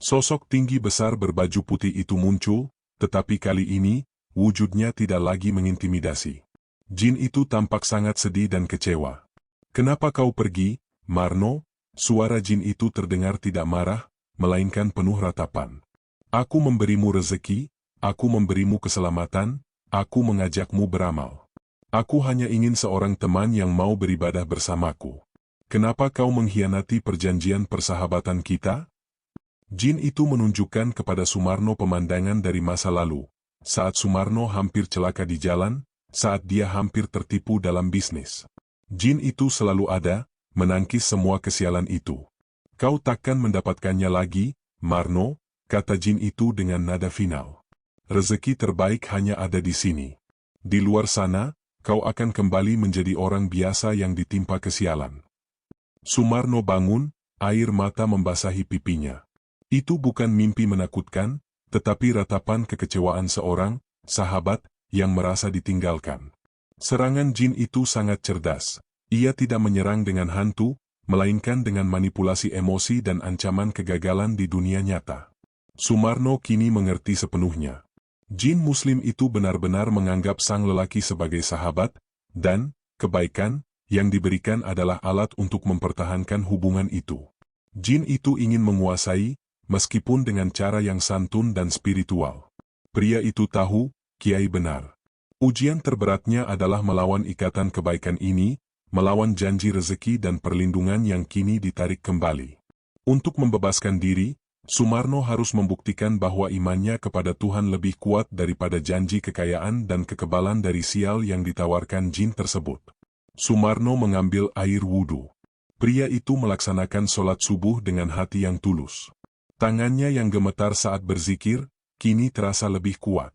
Sosok tinggi besar berbaju putih itu muncul, tetapi kali ini, wujudnya tidak lagi mengintimidasi. Jin itu tampak sangat sedih dan kecewa. "Kenapa kau pergi, Marno?" Suara jin itu terdengar tidak marah, melainkan penuh ratapan. "Aku memberimu rezeki, aku memberimu keselamatan, aku mengajakmu beramal. Aku hanya ingin seorang teman yang mau beribadah bersamaku. Kenapa kau mengkhianati perjanjian persahabatan kita?" Jin itu menunjukkan kepada Sumarno pemandangan dari masa lalu, saat Sumarno hampir celaka di jalan, saat dia hampir tertipu dalam bisnis. Jin itu selalu ada, menangkis semua kesialan itu. "Kau takkan mendapatkannya lagi, Marno," kata jin itu dengan nada final. "Rezeki terbaik hanya ada di sini. Di luar sana, kau akan kembali menjadi orang biasa yang ditimpa kesialan." Sumarno bangun, air mata membasahi pipinya. Itu bukan mimpi menakutkan, tetapi ratapan kekecewaan seorang sahabat yang merasa ditinggalkan. Serangan jin itu sangat cerdas. Ia tidak menyerang dengan hantu, melainkan dengan manipulasi emosi dan ancaman kegagalan di dunia nyata. Sumarno kini mengerti sepenuhnya. Jin Muslim itu benar-benar menganggap sang lelaki sebagai sahabat, dan kebaikan yang diberikan adalah alat untuk mempertahankan hubungan itu. Jin itu ingin menguasai, meskipun dengan cara yang santun dan spiritual. Pria itu tahu, Kiai benar. Ujian terberatnya adalah melawan ikatan kebaikan ini, melawan janji rezeki dan perlindungan yang kini ditarik kembali. Untuk membebaskan diri, Sumarno harus membuktikan bahwa imannya kepada Tuhan lebih kuat daripada janji kekayaan dan kekebalan dari sial yang ditawarkan jin tersebut. Sumarno mengambil air wudhu. Pria itu melaksanakan sholat subuh dengan hati yang tulus. Tangannya yang gemetar saat berzikir, kini terasa lebih kuat.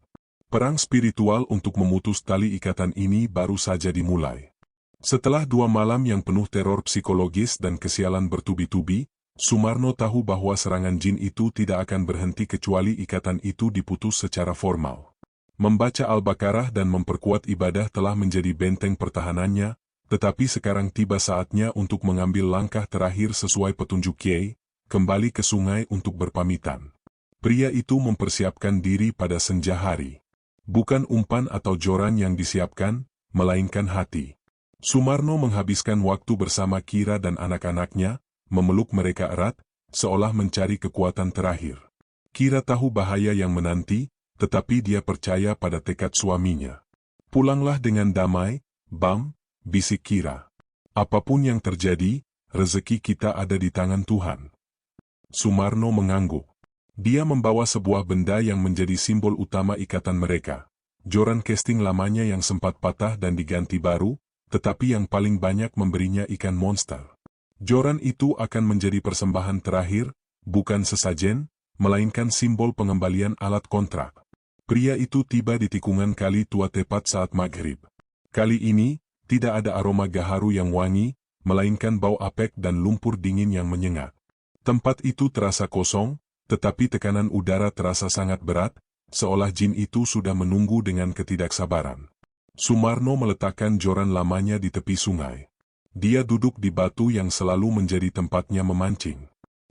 Perang spiritual untuk memutus tali ikatan ini baru saja dimulai. Setelah 2 malam yang penuh teror psikologis dan kesialan bertubi-tubi, Sumarno tahu bahwa serangan jin itu tidak akan berhenti kecuali ikatan itu diputus secara formal. Membaca Al-Baqarah dan memperkuat ibadah telah menjadi benteng pertahanannya, tetapi sekarang tiba saatnya untuk mengambil langkah terakhir sesuai petunjuk Kiai, kembali ke sungai untuk berpamitan. Pria itu mempersiapkan diri pada senja hari. Bukan umpan atau joran yang disiapkan, melainkan hati. Sumarno menghabiskan waktu bersama Kira dan anak-anaknya, memeluk mereka erat, seolah mencari kekuatan terakhir. Kira tahu bahaya yang menanti, tetapi dia percaya pada tekad suaminya. "Pulanglah dengan damai, Bam," bisik Kira. "Apapun yang terjadi, rezeki kita ada di tangan Tuhan." Sumarno mengangguk. Dia membawa sebuah benda yang menjadi simbol utama ikatan mereka. Joran casting lamanya yang sempat patah dan diganti baru, tetapi yang paling banyak memberinya ikan monster. Joran itu akan menjadi persembahan terakhir, bukan sesajen, melainkan simbol pengembalian alat kontrak. Pria itu tiba di tikungan Kali Tua tepat saat maghrib. Kali ini, tidak ada aroma gaharu yang wangi, melainkan bau apek dan lumpur dingin yang menyengat. Tempat itu terasa kosong, tetapi tekanan udara terasa sangat berat, seolah jin itu sudah menunggu dengan ketidaksabaran. Sumarno meletakkan joran lamanya di tepi sungai. Dia duduk di batu yang selalu menjadi tempatnya memancing.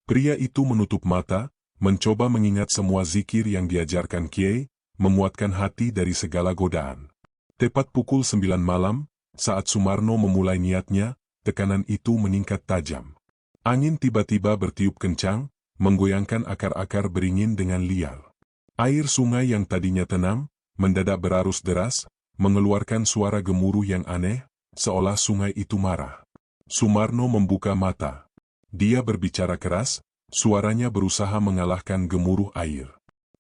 Pria itu menutup mata, mencoba mengingat semua zikir yang diajarkan Kiai, menguatkan hati dari segala godaan. Tepat pukul 9 malam, saat Sumarno memulai niatnya, tekanan itu meningkat tajam. Angin tiba-tiba bertiup kencang, menggoyangkan akar-akar beringin dengan liar. Air sungai yang tadinya tenang, mendadak berarus deras, mengeluarkan suara gemuruh yang aneh, seolah sungai itu marah. Sumarno membuka mata. Dia berbicara keras, suaranya berusaha mengalahkan gemuruh air.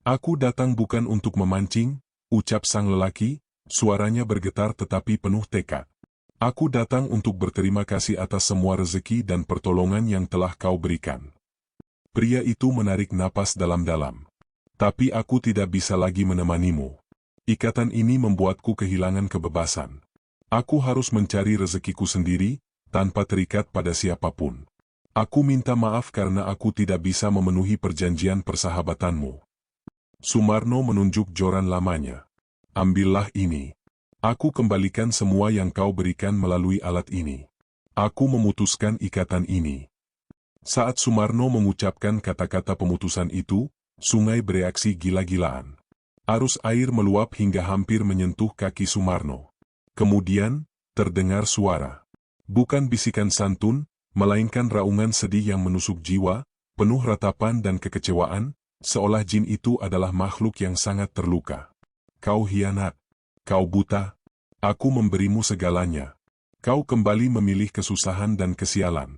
"Aku datang bukan untuk memancing," ucap sang lelaki, suaranya bergetar tetapi penuh tekad. "Aku datang untuk berterima kasih atas semua rezeki dan pertolongan yang telah kau berikan." Pria itu menarik napas dalam-dalam. "Tapi aku tidak bisa lagi menemanimu. Ikatan ini membuatku kehilangan kebebasan. Aku harus mencari rezekiku sendiri, tanpa terikat pada siapapun. Aku minta maaf karena aku tidak bisa memenuhi perjanjian persahabatanmu." Sumarno menunjuk joran lamanya. "Ambillah ini. Aku kembalikan semua yang kau berikan melalui alat ini. Aku memutuskan ikatan ini." Saat Sumarno mengucapkan kata-kata pemutusan itu, sungai bereaksi gila-gilaan. Arus air meluap hingga hampir menyentuh kaki Sumarno. Kemudian, terdengar suara. Bukan bisikan santun, melainkan raungan sedih yang menusuk jiwa, penuh ratapan dan kekecewaan, seolah jin itu adalah makhluk yang sangat terluka. "Kau hianat. Kau buta. Aku memberimu segalanya. Kau kembali memilih kesusahan dan kesialan.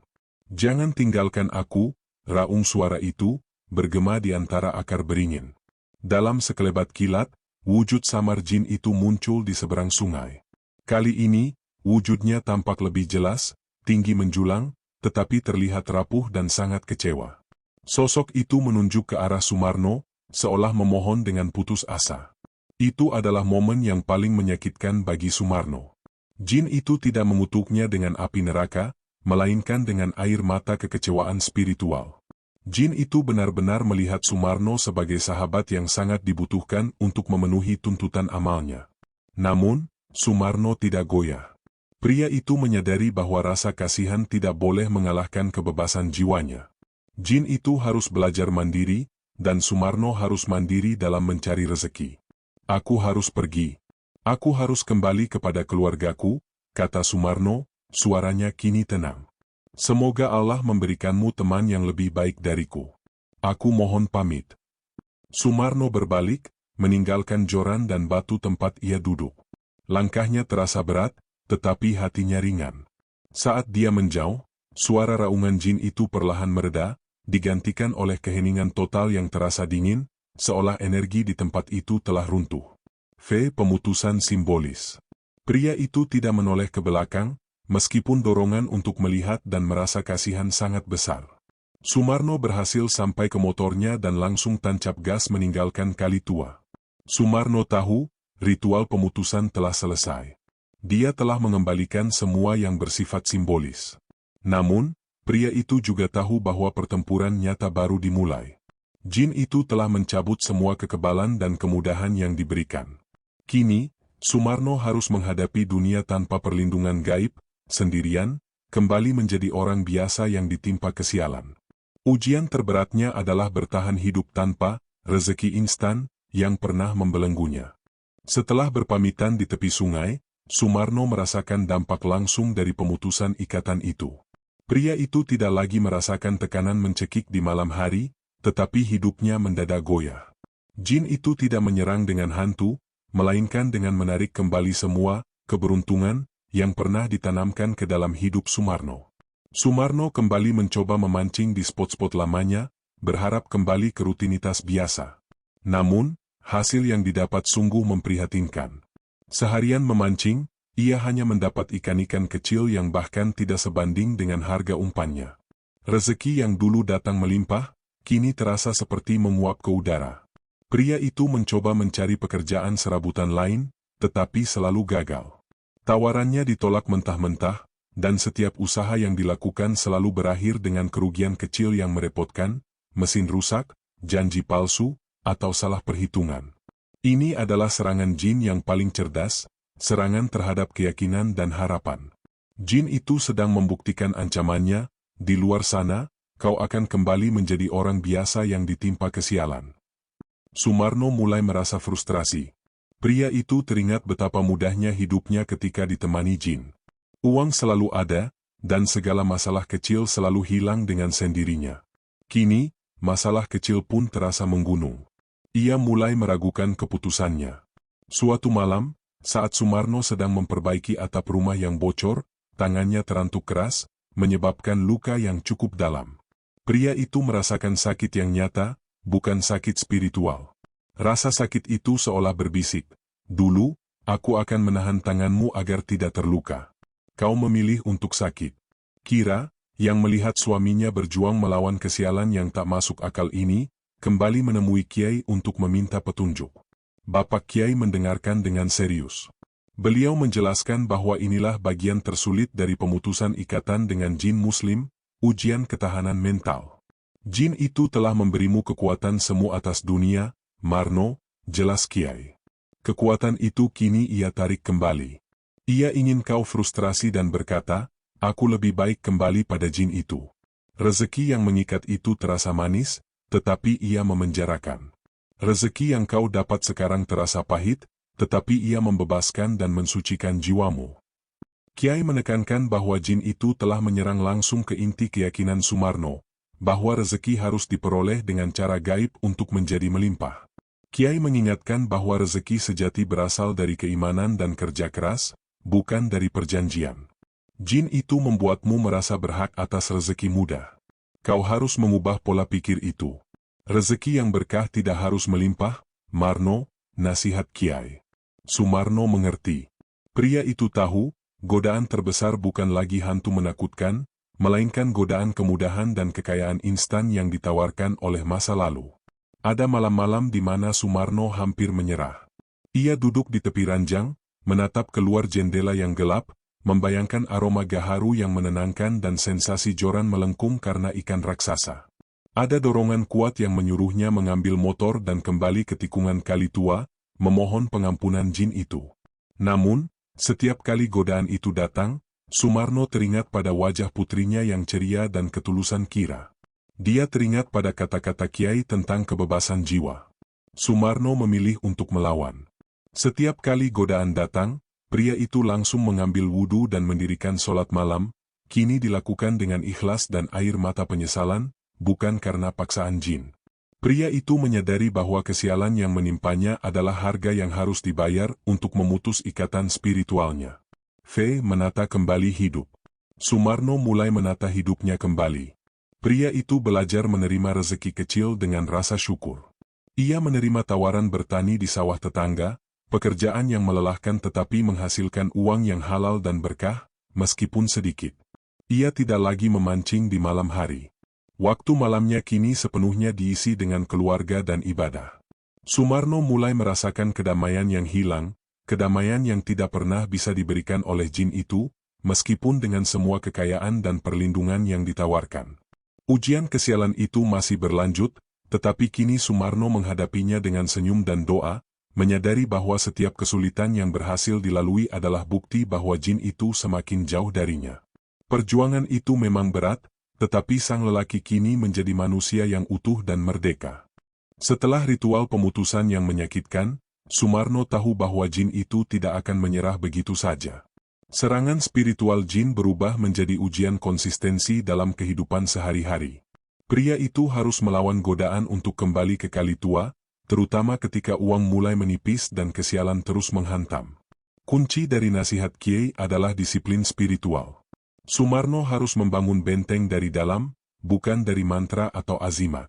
Jangan tinggalkan aku," raung suara itu, bergema di antara akar beringin. Dalam sekelebat kilat, wujud samar jin itu muncul di seberang sungai. Kali ini, wujudnya tampak lebih jelas, tinggi menjulang, tetapi terlihat rapuh dan sangat kecewa. Sosok itu menunjuk ke arah Sumarno, seolah memohon dengan putus asa. Itu adalah momen yang paling menyakitkan bagi Sumarno. Jin itu tidak mengutuknya dengan api neraka, melainkan dengan air mata kekecewaan spiritual. Jin itu benar-benar melihat Sumarno sebagai sahabat yang sangat dibutuhkan untuk memenuhi tuntutan amalnya. Namun, Sumarno tidak goyah. Pria itu menyadari bahwa rasa kasihan tidak boleh mengalahkan kebebasan jiwanya. Jin itu harus belajar mandiri, dan Sumarno harus mandiri dalam mencari rezeki. "Aku harus pergi. Aku harus kembali kepada keluargaku," kata Sumarno, suaranya kini tenang. "Semoga Allah memberikanmu teman yang lebih baik dariku. Aku mohon pamit." Sumarno berbalik, meninggalkan joran dan batu tempat ia duduk. Langkahnya terasa berat, tetapi hatinya ringan. Saat dia menjauh, suara raungan jin itu perlahan mereda, digantikan oleh keheningan total yang terasa dingin, seolah energi di tempat itu telah runtuh. Pemutusan simbolis. Pria itu tidak menoleh ke belakang, meskipun dorongan untuk melihat dan merasa kasihan sangat besar. Sumarno berhasil sampai ke motornya dan langsung tancap gas meninggalkan Kali Tua. Sumarno tahu, ritual pemutusan telah selesai. Dia telah mengembalikan semua yang bersifat simbolis. Namun, pria itu juga tahu bahwa pertempuran nyata baru dimulai. Jin itu telah mencabut semua kekebalan dan kemudahan yang diberikan. Kini, Sumarno harus menghadapi dunia tanpa perlindungan gaib, sendirian, kembali menjadi orang biasa yang ditimpa kesialan. Ujian terberatnya adalah bertahan hidup tanpa rezeki instan yang pernah membelenggunya. Setelah berpamitan di tepi sungai, Sumarno merasakan dampak langsung dari pemutusan ikatan itu. Pria itu tidak lagi merasakan tekanan mencekik di malam hari, tetapi hidupnya mendadak goyah. Jin itu tidak menyerang dengan hantu, melainkan dengan menarik kembali semua keberuntungan yang pernah ditanamkan ke dalam hidup Sumarno. Sumarno kembali mencoba memancing di spot-spot lamanya, berharap kembali ke rutinitas biasa. Namun, hasil yang didapat sungguh memprihatinkan. Seharian memancing, ia hanya mendapat ikan-ikan kecil yang bahkan tidak sebanding dengan harga umpannya. Rezeki yang dulu datang melimpah, kini terasa seperti menguap ke udara. Pria itu mencoba mencari pekerjaan serabutan lain, tetapi selalu gagal. Tawarannya ditolak mentah-mentah, dan setiap usaha yang dilakukan selalu berakhir dengan kerugian kecil yang merepotkan, mesin rusak, janji palsu, atau salah perhitungan. Ini adalah serangan jin yang paling cerdas, serangan terhadap keyakinan dan harapan. Jin itu sedang membuktikan ancamannya, di luar sana, kau akan kembali menjadi orang biasa yang ditimpa kesialan. Sumarno mulai merasa frustrasi. Pria itu teringat betapa mudahnya hidupnya ketika ditemani jin. Uang selalu ada, dan segala masalah kecil selalu hilang dengan sendirinya. Kini, masalah kecil pun terasa menggunung. Ia mulai meragukan keputusannya. Suatu malam, saat Sumarno sedang memperbaiki atap rumah yang bocor, tangannya terantuk keras, menyebabkan luka yang cukup dalam. Pria itu merasakan sakit yang nyata, bukan sakit spiritual. Rasa sakit itu seolah berbisik, "Dulu, aku akan menahan tanganmu agar tidak terluka. Kau memilih untuk sakit." Kira, yang melihat suaminya berjuang melawan kesialan yang tak masuk akal ini, kembali menemui Kiai untuk meminta petunjuk. Bapak Kiai mendengarkan dengan serius. Beliau menjelaskan bahwa inilah bagian tersulit dari pemutusan ikatan dengan jin muslim, ujian ketahanan mental. Jin itu telah memberimu kekuatan semu atas dunia, Marno, jelas Kiai. Kekuatan itu kini ia tarik kembali. Ia ingin kau frustrasi dan berkata, "Aku lebih baik kembali pada jin itu." Rezeki yang mengikat itu terasa manis, tetapi ia memenjarakan. Rezeki yang kau dapat sekarang terasa pahit, tetapi ia membebaskan dan mensucikan jiwamu. Kiai menekankan bahwa jin itu telah menyerang langsung ke inti keyakinan Sumarno, bahwa rezeki harus diperoleh dengan cara gaib untuk menjadi melimpah. Kiai mengingatkan bahwa rezeki sejati berasal dari keimanan dan kerja keras, bukan dari perjanjian. Jin itu membuatmu merasa berhak atas rezeki mudah. Kau harus mengubah pola pikir itu. Rezeki yang berkah tidak harus melimpah, Marno, nasihat Kiai. Sumarno mengerti. Pria itu tahu, godaan terbesar bukan lagi hantu menakutkan, melainkan godaan kemudahan dan kekayaan instan yang ditawarkan oleh masa lalu. Ada malam-malam di mana Sumarno hampir menyerah. Ia duduk di tepi ranjang, menatap keluar jendela yang gelap, membayangkan aroma gaharu yang menenangkan dan sensasi joran melengkung karena ikan raksasa. Ada dorongan kuat yang menyuruhnya mengambil motor dan kembali ke tikungan kali tua, memohon pengampunan jin itu. Namun, setiap kali godaan itu datang, Sumarno teringat pada wajah putrinya yang ceria dan ketulusan Kira. Dia teringat pada kata-kata Kiai tentang kebebasan jiwa. Sumarno memilih untuk melawan. Setiap kali godaan datang, pria itu langsung mengambil wudhu dan mendirikan sholat malam, kini dilakukan dengan ikhlas dan air mata penyesalan, bukan karena paksaan jin. Pria itu menyadari bahwa kesialan yang menimpanya adalah harga yang harus dibayar untuk memutus ikatan spiritualnya. Menata kembali hidup. Sumarno mulai menata hidupnya kembali. Pria itu belajar menerima rezeki kecil dengan rasa syukur. Ia menerima tawaran bertani di sawah tetangga, pekerjaan yang melelahkan tetapi menghasilkan uang yang halal dan berkah, meskipun sedikit. Ia tidak lagi memancing di malam hari. Waktu malamnya kini sepenuhnya diisi dengan keluarga dan ibadah. Sumarno mulai merasakan kedamaian yang hilang, kedamaian yang tidak pernah bisa diberikan oleh jin itu, meskipun dengan semua kekayaan dan perlindungan yang ditawarkan. Ujian kesialan itu masih berlanjut, tetapi kini Sumarno menghadapinya dengan senyum dan doa, menyadari bahwa setiap kesulitan yang berhasil dilalui adalah bukti bahwa jin itu semakin jauh darinya. Perjuangan itu memang berat, tetapi sang lelaki kini menjadi manusia yang utuh dan merdeka. Setelah ritual pemutusan yang menyakitkan, Sumarno tahu bahwa jin itu tidak akan menyerah begitu saja. Serangan spiritual jin berubah menjadi ujian konsistensi dalam kehidupan sehari-hari. Pria itu harus melawan godaan untuk kembali ke kali tua, terutama ketika uang mulai menipis dan kesialan terus menghantam. Kunci dari nasihat Kiai adalah disiplin spiritual. Sumarno harus membangun benteng dari dalam, bukan dari mantra atau azimat.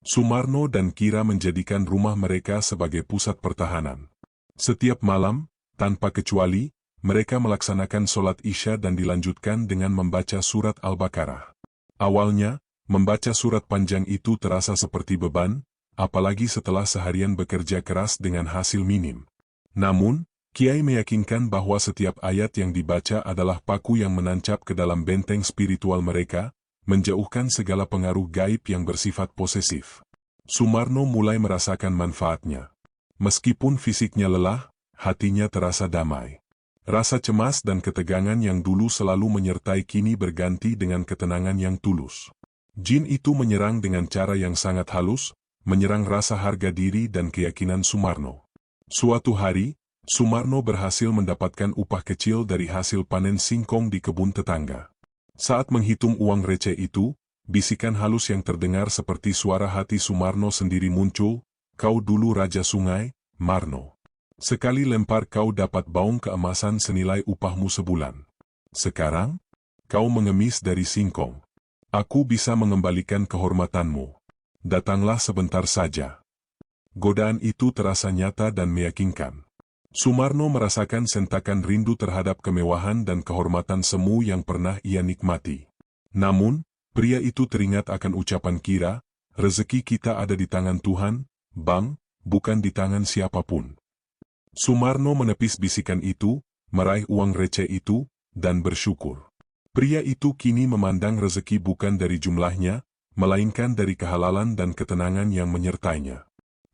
Sumarno dan Kira menjadikan rumah mereka sebagai pusat pertahanan. Setiap malam, tanpa kecuali, mereka melaksanakan sholat Isya dan dilanjutkan dengan membaca surat Al-Baqarah. Awalnya, membaca surat panjang itu terasa seperti beban, apalagi setelah seharian bekerja keras dengan hasil minim. Namun, Kiai meyakinkan bahwa setiap ayat yang dibaca adalah paku yang menancap ke dalam benteng spiritual mereka, menjauhkan segala pengaruh gaib yang bersifat posesif. Sumarno mulai merasakan manfaatnya. Meskipun fisiknya lelah, hatinya terasa damai. Rasa cemas dan ketegangan yang dulu selalu menyertai kini berganti dengan ketenangan yang tulus. Jin itu menyerang dengan cara yang sangat halus, menyerang rasa harga diri dan keyakinan Sumarno. Suatu hari, Sumarno berhasil mendapatkan upah kecil dari hasil panen singkong di kebun tetangga. Saat menghitung uang receh itu, bisikan halus yang terdengar seperti suara hati Sumarno sendiri muncul, "Kau dulu Raja Sungai, Marno. Sekali lempar kau dapat baung keemasan senilai upahmu sebulan. Sekarang, kau mengemis dari singkong. Aku bisa mengembalikan kehormatanmu. Datanglah sebentar saja." Godaan itu terasa nyata dan meyakinkan. Sumarno merasakan sentakan rindu terhadap kemewahan dan kehormatan semu yang pernah ia nikmati. Namun, pria itu teringat akan ucapan Kira, "Rezeki kita ada di tangan Tuhan, Bang, bukan di tangan siapapun." Sumarno menepis bisikan itu, meraih uang receh itu, dan bersyukur. Pria itu kini memandang rezeki bukan dari jumlahnya, melainkan dari kehalalan dan ketenangan yang menyertainya.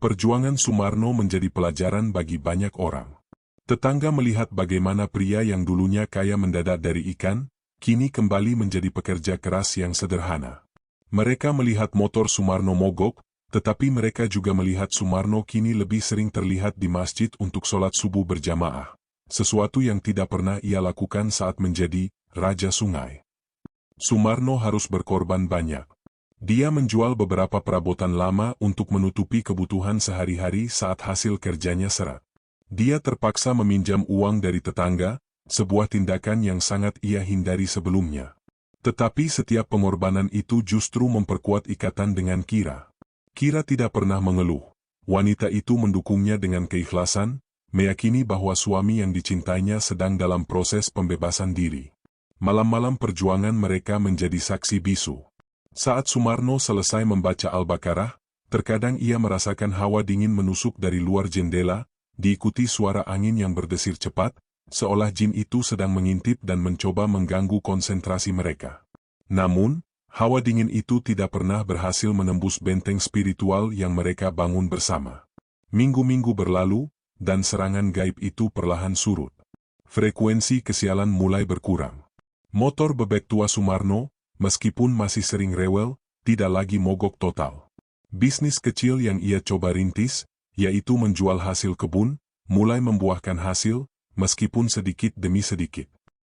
Perjuangan Sumarno menjadi pelajaran bagi banyak orang. Tetangga melihat bagaimana pria yang dulunya kaya mendadak dari ikan, kini kembali menjadi pekerja keras yang sederhana. Mereka melihat motor Sumarno mogok, tetapi mereka juga melihat Sumarno kini lebih sering terlihat di masjid untuk sholat subuh berjamaah, sesuatu yang tidak pernah ia lakukan saat menjadi Raja Sungai. Sumarno harus berkorban banyak. Dia menjual beberapa perabotan lama untuk menutupi kebutuhan sehari-hari saat hasil kerjanya seret. Dia terpaksa meminjam uang dari tetangga, sebuah tindakan yang sangat ia hindari sebelumnya. Tetapi setiap pengorbanan itu justru memperkuat ikatan dengan Kira. Kira tidak pernah mengeluh. Wanita itu mendukungnya dengan keikhlasan, meyakini bahwa suami yang dicintainya sedang dalam proses pembebasan diri. Malam-malam perjuangan mereka menjadi saksi bisu. Saat Sumarno selesai membaca Al-Baqarah, terkadang ia merasakan hawa dingin menusuk dari luar jendela, diikuti suara angin yang berdesir cepat, seolah jin itu sedang mengintip dan mencoba mengganggu konsentrasi mereka. Namun, hawa dingin itu tidak pernah berhasil menembus benteng spiritual yang mereka bangun bersama. Minggu-minggu berlalu, dan serangan gaib itu perlahan surut. Frekuensi kesialan mulai berkurang. Motor bebek tua Sumarno, meskipun masih sering rewel, tidak lagi mogok total. Bisnis kecil yang ia coba rintis, yaitu menjual hasil kebun, mulai membuahkan hasil, meskipun sedikit demi sedikit.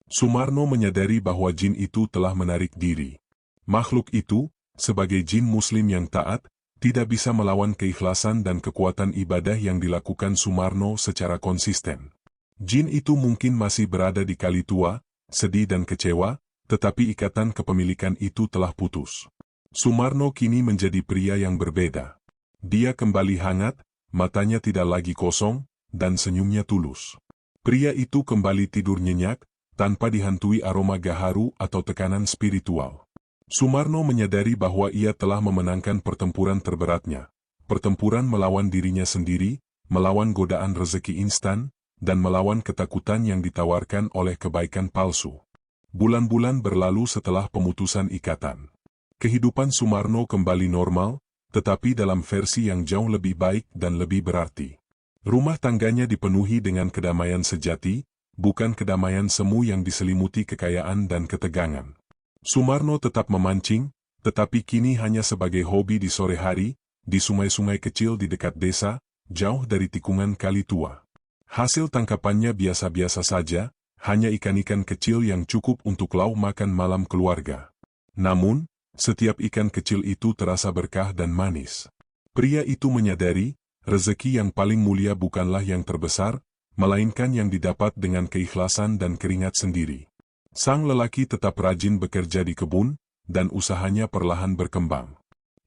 Sumarno menyadari bahwa jin itu telah menarik diri. Makhluk itu, sebagai jin muslim yang taat, tidak bisa melawan keikhlasan dan kekuatan ibadah yang dilakukan Sumarno secara konsisten. Jin itu mungkin masih berada di Kali Tua, sedih dan kecewa, tetapi ikatan kepemilikan itu telah putus. Sumarno kini menjadi pria yang berbeda. Dia kembali hangat, matanya tidak lagi kosong, dan senyumnya tulus. Pria itu kembali tidur nyenyak, tanpa dihantui aroma gaharu atau tekanan spiritual. Sumarno menyadari bahwa ia telah memenangkan pertempuran terberatnya. Pertempuran melawan dirinya sendiri, melawan godaan rezeki instan, dan melawan ketakutan yang ditawarkan oleh kebaikan palsu. Bulan-bulan berlalu setelah pemutusan ikatan. Kehidupan Sumarno kembali normal, tetapi dalam versi yang jauh lebih baik dan lebih berarti. Rumah tangganya dipenuhi dengan kedamaian sejati, bukan kedamaian semu yang diselimuti kekayaan dan ketegangan. Sumarno tetap memancing, tetapi kini hanya sebagai hobi di sore hari, di sungai-sungai kecil di dekat desa, jauh dari tikungan Kali Tua. Hasil tangkapannya biasa-biasa saja, hanya ikan-ikan kecil yang cukup untuk lauk makan malam keluarga. Namun, setiap ikan kecil itu terasa berkah dan manis. Pria itu menyadari, rezeki yang paling mulia bukanlah yang terbesar, melainkan yang didapat dengan keikhlasan dan keringat sendiri. Sang lelaki tetap rajin bekerja di kebun, dan usahanya perlahan berkembang.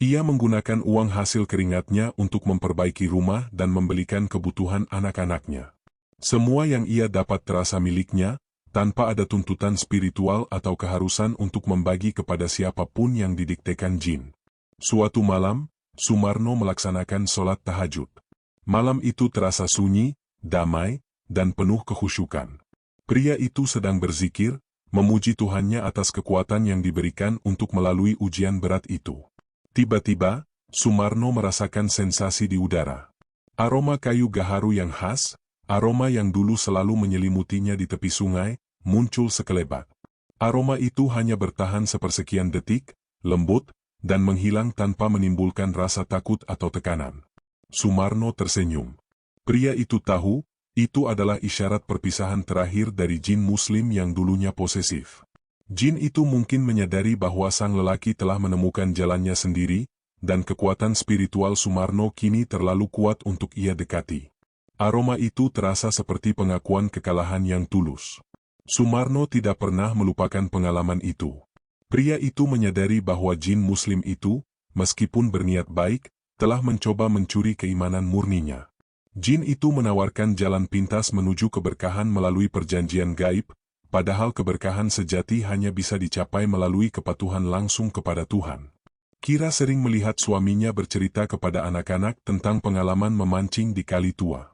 Ia menggunakan uang hasil keringatnya untuk memperbaiki rumah dan membelikan kebutuhan anak-anaknya. Semua yang ia dapat terasa miliknya, tanpa ada tuntutan spiritual atau keharusan untuk membagi kepada siapapun yang didiktekan jin. Suatu malam, Sumarno melaksanakan sholat tahajud. Malam itu terasa sunyi, damai, dan penuh kekhusyukan. Pria itu sedang berzikir, memuji Tuhannya atas kekuatan yang diberikan untuk melalui ujian berat itu. Tiba-tiba, Sumarno merasakan sensasi di udara. Aroma kayu gaharu yang khas, Aroma yang dulu selalu menyelimutinya di tepi sungai, muncul sekelebat. Aroma itu hanya bertahan sepersekian detik, lembut, dan menghilang tanpa menimbulkan rasa takut atau tekanan. Sumarno tersenyum. Pria itu tahu, itu adalah isyarat perpisahan terakhir dari jin muslim yang dulunya posesif. Jin itu mungkin menyadari bahwa sang lelaki telah menemukan jalannya sendiri, dan kekuatan spiritual Sumarno kini terlalu kuat untuk ia dekati. Aroma itu terasa seperti pengakuan kekalahan yang tulus. Sumarno tidak pernah melupakan pengalaman itu. Pria itu menyadari bahwa jin muslim itu, meskipun berniat baik, telah mencoba mencuri keimanan murninya. Jin itu menawarkan jalan pintas menuju keberkahan melalui perjanjian gaib, padahal keberkahan sejati hanya bisa dicapai melalui kepatuhan langsung kepada Tuhan. Kira sering melihat suaminya bercerita kepada anak-anak tentang pengalaman memancing di Kali Tua.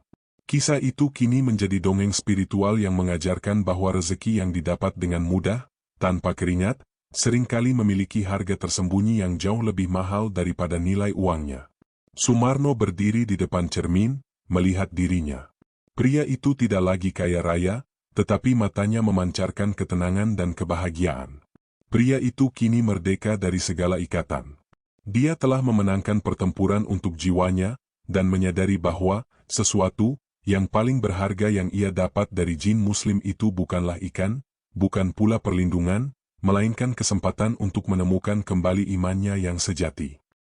Kisah itu kini menjadi dongeng spiritual yang mengajarkan bahwa rezeki yang didapat dengan mudah, tanpa keringat, seringkali memiliki harga tersembunyi yang jauh lebih mahal daripada nilai uangnya. Sumarno berdiri di depan cermin, melihat dirinya. Pria itu tidak lagi kaya raya, tetapi matanya memancarkan ketenangan dan kebahagiaan. Pria itu kini merdeka dari segala ikatan. Dia telah memenangkan pertempuran untuk jiwanya, dan menyadari bahwa sesuatu yang paling berharga yang ia dapat dari jin muslim itu bukanlah ikan, bukan pula perlindungan, melainkan kesempatan untuk menemukan kembali imannya yang sejati.